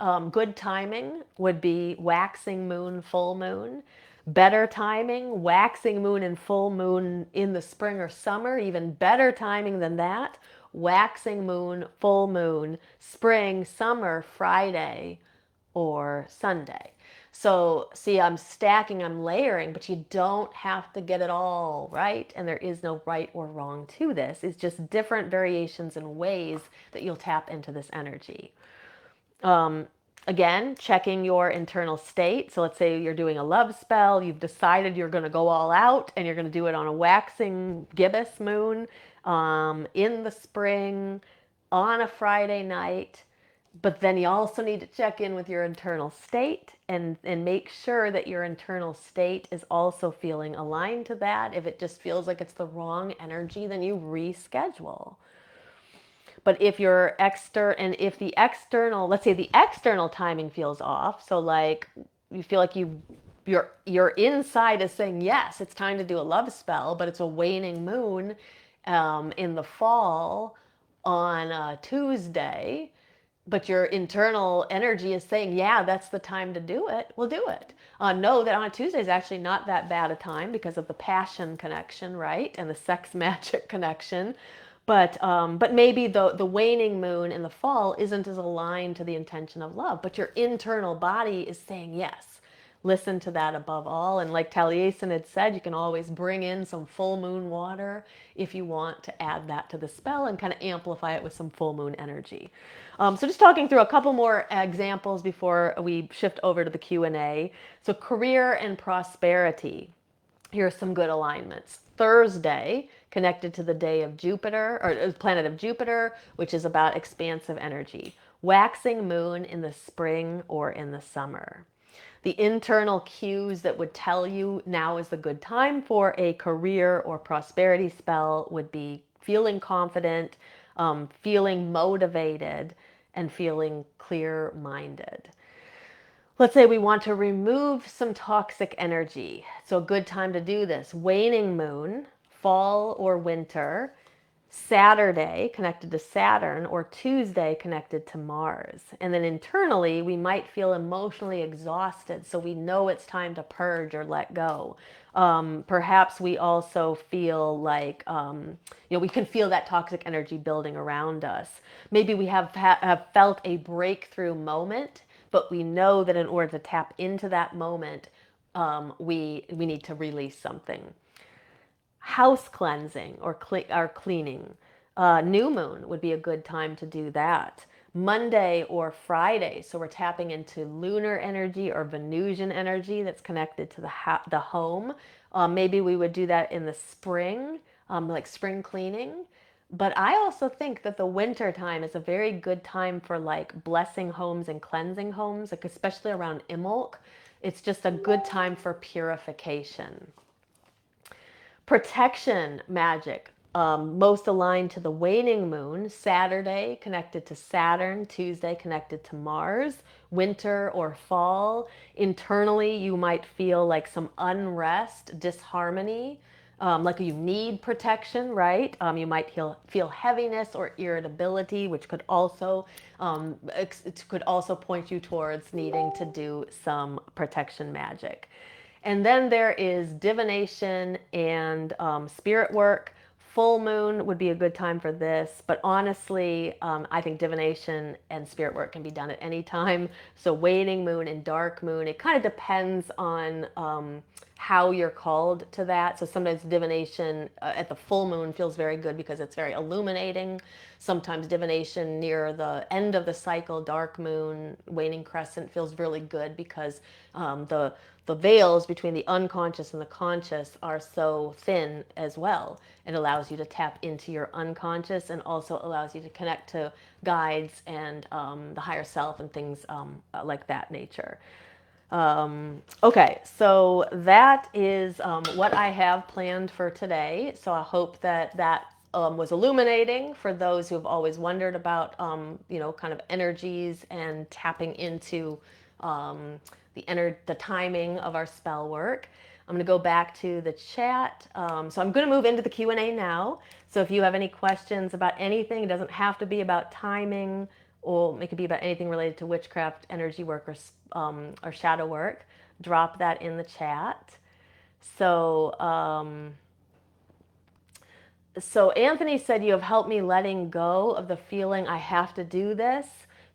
timing would be waxing moon, full moon. Better timing, waxing moon and full moon in the spring or summer. Even better timing than that, waxing moon, full moon, spring, summer, Friday, or Sunday. So see, I'm stacking, I'm layering, but you don't have to get it all right. And there is no right or wrong to this. It's just different variations and ways that you'll tap into this energy. Again, checking your internal state. So let's say you're doing a love spell. You've decided you're going to go all out and you're going to do it on a waxing gibbous moon in the spring on a Friday night. But then you also need to check in with your internal state and make sure that your internal state is also feeling aligned to that. If it just feels like it's the wrong energy, then you reschedule. But if your and if the external, let's say the external timing feels off, so like you feel like your inside is saying yes, it's time to do a love spell, but it's a waning moon in the fall on a Tuesday, but your internal energy is saying, yeah, that's the time to do it, we'll do it. Know that on a Tuesday is actually not that bad a time because of the passion connection, right? And the sex magic connection. But maybe the waning moon in the fall isn't as aligned to the intention of love, but your internal body is saying yes. Listen to that above all. And like Taliesin had said, you can always bring in some full moon water if you want to add that to the spell and kind of amplify it with some full moon energy. So just talking through a couple more examples before we shift over to the Q&A. So career and prosperity. Here are some good alignments. Thursday, connected to the day of Jupiter, or planet of Jupiter, which is about expansive energy. Waxing moon in the spring or in the summer. The internal cues that would tell you now is the good time for a career or prosperity spell would be feeling confident, feeling motivated, and feeling clear-minded. Let's say we want to remove some toxic energy. So a good time to do this. Waning moon, fall or winter, Saturday connected to Saturn, or Tuesday connected to Mars. And then internally, we might feel emotionally exhausted, so we know it's time to purge or let go. Perhaps we also feel like, we can feel that toxic energy building around us. Maybe we have felt a breakthrough moment, but we know that in order to tap into that moment, we need to release something. House cleansing or cleaning. New moon would be a good time to do that. Monday or Friday, so we're tapping into lunar energy or Venusian energy that's connected to the home. Maybe we would do that in the spring, like spring cleaning. But I also think that the winter time is a very good time for like blessing homes and cleansing homes, like especially around Imbolc. It's just a good time for purification. Protection magic, most aligned to the waning moon. Saturday connected to Saturn, Tuesday connected to Mars. Winter or fall. Internally, you might feel like some unrest, disharmony, like you need protection, right? You might feel heaviness or irritability, which could also point you towards needing to do some protection magic. And then there is divination and spirit work. Full moon would be a good time for this, but honestly, I think divination and spirit work can be done at any time. So waning moon and dark moon, it kind of depends on how you're called to that. So sometimes divination at the full moon feels very good because it's very illuminating. Sometimes divination near the end of the cycle, dark moon, waning crescent, feels really good because the veils between the unconscious and the conscious are so thin as well. It allows you to tap into your unconscious and also allows you to connect to guides and the higher self and things like that nature. Okay, so that is what I have planned for today. So I hope that was illuminating for those who have always wondered about, kind of energies and tapping into the timing of our spell work. I'm going to go back to the chat. So I'm going to move into the Q&A now. So if you have any questions about anything, it doesn't have to be about timing, or it could be about anything related to witchcraft, energy work, or shadow work. Drop that in the chat. So Anthony said, you have helped me letting go of the feeling I have to do this.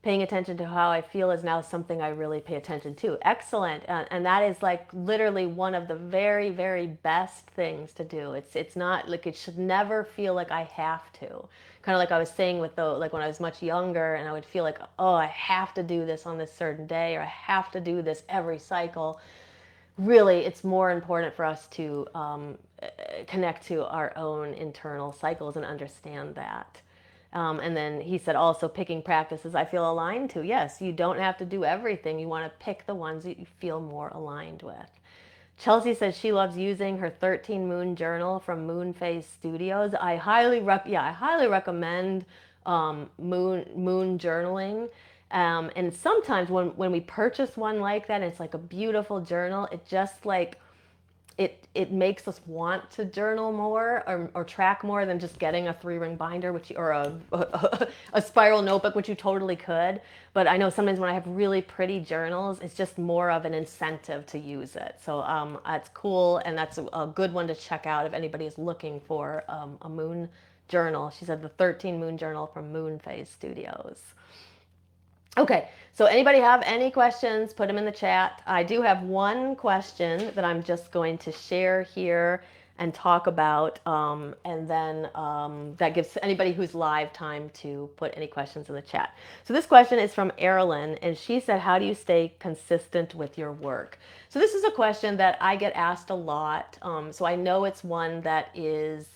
Paying attention to how I feel is now something I really pay attention to. Excellent. And that is like literally one of the very, very best things to do. It's not like, it should never feel like I have to. Kind of like I was saying with like when I was much younger and I would feel like, oh, I have to do this on this certain day, or I have to do this every cycle. Really, it's more important for us to connect to our own internal cycles and understand that. And then he said also picking practices I feel aligned to. Yes, you don't have to do everything. You want to pick the ones that you feel more aligned with. Chelsea says she loves using her 13 moon journal from Moon Phase Studios. I highly recommend moon journaling. And sometimes when we purchase one like that, and it's like a beautiful journal, it just like it makes us want to journal more or track more than just getting a 3-ring binder, which or a spiral notebook, which you totally could. But I know sometimes when I have really pretty journals, it's just more of an incentive to use it. So that's cool, and that's a good one to check out if anybody is looking for a moon journal. She said the 13 Moon Journal from Moon Phase Studios. Okay, so anybody have any questions, put them in the chat. I do have one question that I'm just going to share here and talk about, and then that gives anybody who's live time to put any questions in the chat. So this question is from Aislin, and she said, how do you stay consistent with your work? So this is a question that I get asked a lot, so I know it's one that is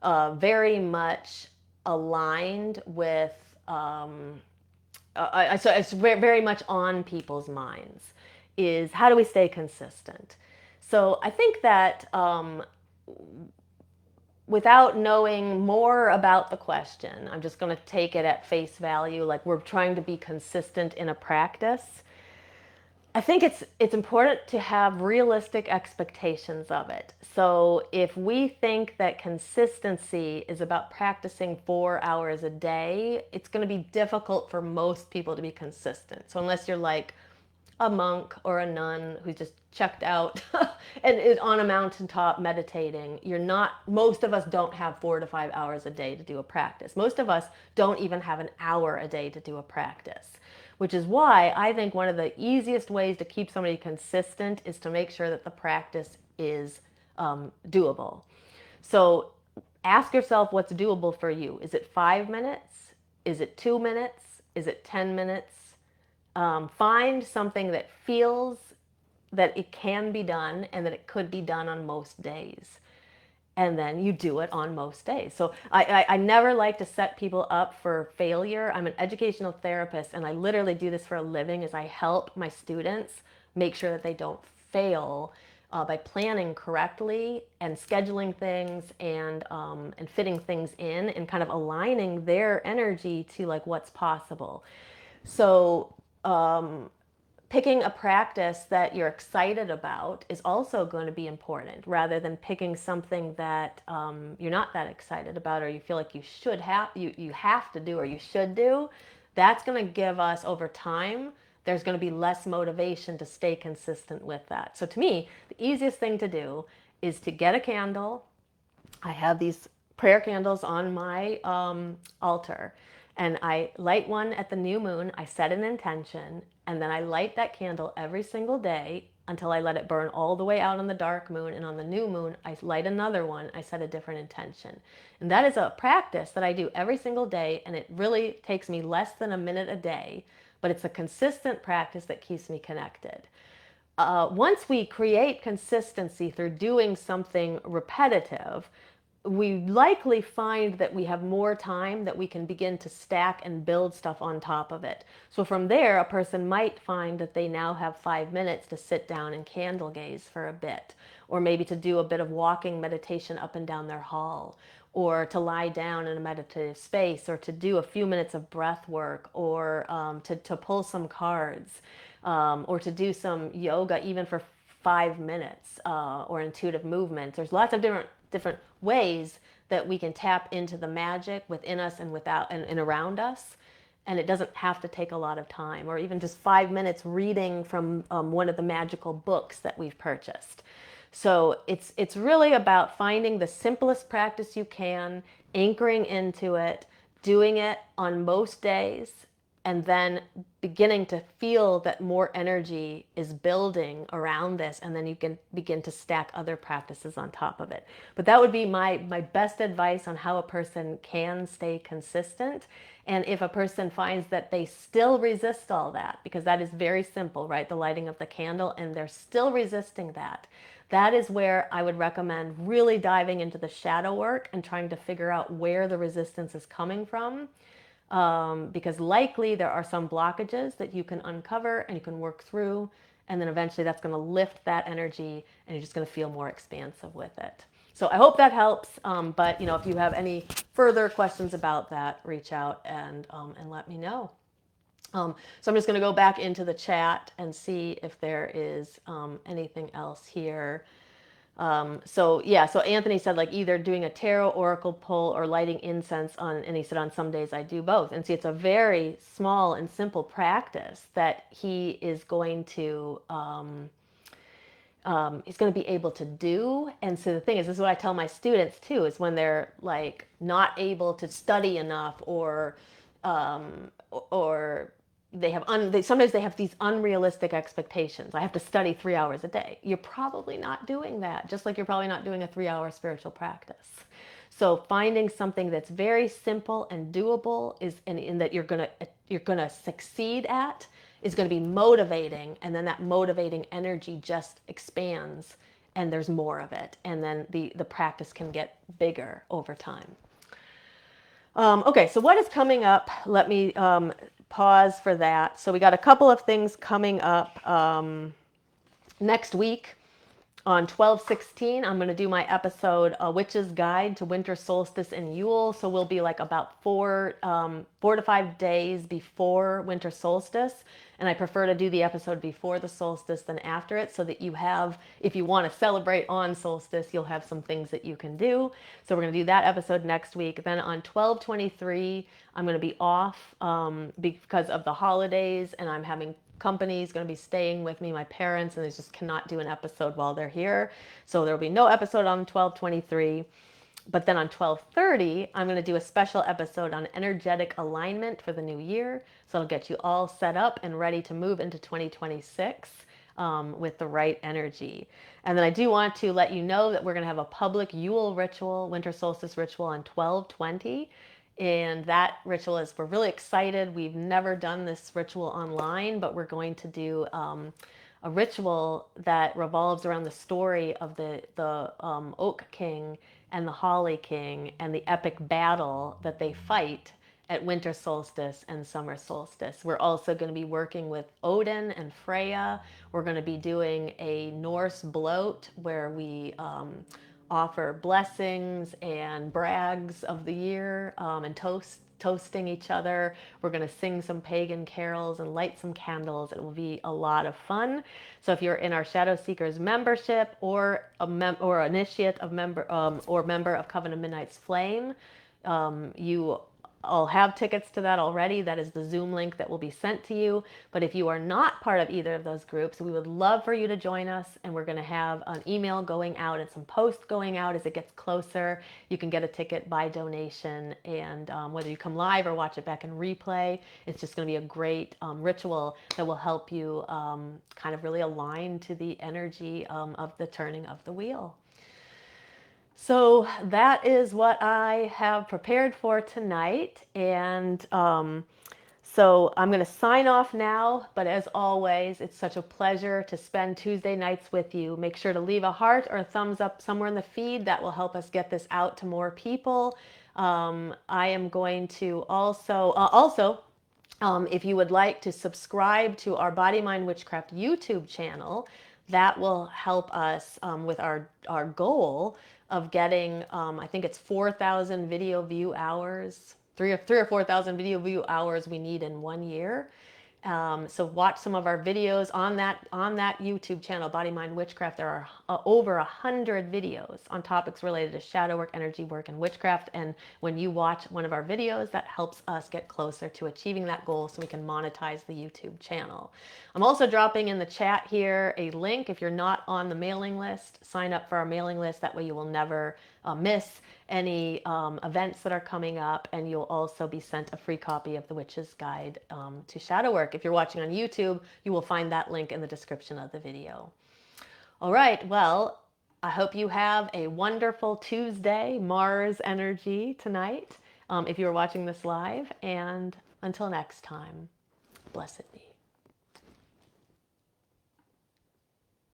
very much aligned with so it's very much on people's minds, is how do we stay consistent? So I think that without knowing more about the question, I'm just going to take it at face value, like we're trying to be consistent in a practice. I think it's important to have realistic expectations of it. So if we think that consistency is about practicing 4 hours a day, it's going to be difficult for most people to be consistent. So unless you're like a monk or a nun who's just checked out and is on a mountaintop meditating, most of us don't have 4 to 5 hours a day to do a practice. Most of us don't even have an hour a day to do a practice. Which is why I think one of the easiest ways to keep somebody consistent is to make sure that the practice is doable. So ask yourself what's doable for you. Is it 5 minutes? Is it 2 minutes? Is it 10 minutes? Find something that feels that it can be done and that it could be done on most days. And then you do it on most days. So I never like to set people up for failure. I'm an educational therapist, and I literally do this for a living, is I help my students make sure that they don't fail by planning correctly and scheduling things and fitting things in and kind of aligning their energy to like what's possible. So picking a practice that you're excited about is also going to be important, rather than picking something that you're not that excited about, or you feel like you have to do, or you should do. That's going to give us, over time, there's going to be less motivation to stay consistent with that. So to me, the easiest thing to do is to get a candle. I have these prayer candles on my altar, and I light one at the new moon. I set an intention, and then I light that candle every single day until I let it burn all the way out on the dark moon. And on the new moon, I light another one. I set a different intention. And that is a practice that I do every single day, and it really takes me less than a minute a day, but it's a consistent practice that keeps me connected. Once we create consistency through doing something repetitive, we likely find that we have more time that we can begin to stack and build stuff on top of it. So from there, a person might find that they now have 5 minutes to sit down and candle gaze for a bit, or maybe to do a bit of walking meditation up and down their hall, or to lie down in a meditative space, or to do a few minutes of breath work, or to pull some cards, or to do some yoga even for 5 minutes, or intuitive movements. There's lots of different ways that we can tap into the magic within us and without and around us, and it doesn't have to take a lot of time, or even just 5 minutes reading from one of the magical books that we've purchased. So it's really about finding the simplest practice you can, anchoring into it, doing it on most days, and then beginning to feel that more energy is building around this, and then you can begin to stack other practices on top of it. But that would be my best advice on how a person can stay consistent. And if a person finds that they still resist all that, because that is very simple, right? The lighting of the candle, and they're still resisting that, that is where I would recommend really diving into the shadow work and trying to figure out where the resistance is coming from. Because likely there are some blockages that you can uncover and you can work through, and then eventually that's going to lift that energy, and you're just going to feel more expansive with it. So I hope that helps. But if you have any further questions about that, reach out and let me know. So I'm just going to go back into the chat and see if there is anything else here. So Anthony said like either doing a tarot oracle pull or lighting incense on, and he said on some days I do both. And see, it's a very small and simple practice that he is going to he's going to be able to do. And so the thing is, this is what I tell my students too, is when they're like not able to study enough or they have sometimes they have these unrealistic expectations. I have to study 3 hours a day. You're probably not doing that, just like you're probably not doing a 3-hour spiritual practice. So finding something that's very simple and doable is, and that you're gonna succeed at, is going to be motivating, and then that motivating energy just expands, and there's more of it, and then the practice can get bigger over time. Okay, so what is coming up? Let me pause for that. So we got a couple of things coming up next week. On 12/16, I'm going to do my episode, A Witch's Guide to Winter Solstice and Yule. So we'll be like about 4 to 5 days before winter solstice. And I prefer to do the episode before the solstice than after it, so that you have, if you want to celebrate on solstice, you'll have some things that you can do. So we're going to do that episode next week. Then on 12/23, I'm going to be off because of the holidays, and I'm having company's going to be staying with me, my parents, and they just cannot do an episode while they're here. So there will be no episode on 12/23. But then on 12/30, I'm going to do a special episode on energetic alignment for the new year. So it'll get you all set up and ready to move into 2026 with the right energy. And then I do want to let you know that we're going to have a public Yule ritual, winter solstice ritual on 12/20. And that ritual is, we're really excited. We've never done this ritual online, but we're going to do a ritual that revolves around the story of the Oak King and the Holly King and the epic battle that they fight at winter solstice and summer solstice. We're also going to be working with Odin and Freya. We're going to be doing a Norse bloat where we offer blessings and brags of the year and toasting each other. We're going to sing some pagan carols and light some candles. It will be a lot of fun. So if you're in our Shadow Seekers membership or initiate of member or member of Coven of Midnight's Flame, you all have tickets to that already. That is the Zoom link that will be sent to you. But if you are not part of either of those groups, we would love for you to join us. And we're going to have an email going out and some posts going out as it gets closer. You can get a ticket by donation. And whether you come live or watch it back in replay, it's just going to be a great ritual that will help you kind of really align to the energy of the turning of the wheel. So that is what I have prepared for tonight. And so I'm going to sign off now. But as always, it's such a pleasure to spend Tuesday nights with you. Make sure to leave a heart or a thumbs up somewhere in the feed. That will help us get this out to more people. I am going to also if you would like to subscribe to our Body Mind Witchcraft YouTube channel, that will help us with our goal of getting, I think it's 4,000 video view hours, 3,000 or 4,000 video view hours we need in 1 year. So watch some of our videos on that YouTube channel, Body Mind Witchcraft. There are over 100 videos on topics related to shadow work, energy work, and witchcraft. And when you watch one of our videos, that helps us get closer to achieving that goal so we can monetize the YouTube channel. I'm also dropping in the chat here a link. If you're not on the mailing list, sign up for our mailing list. That way you will never miss any events that are coming up, and you'll also be sent a free copy of the Witch's Guide to Shadow Work. If you're watching on YouTube, you will find that link in the description of the video. All right, well, I hope you have a wonderful Tuesday, Mars energy tonight, if you are watching this live, and until next time, blessed be.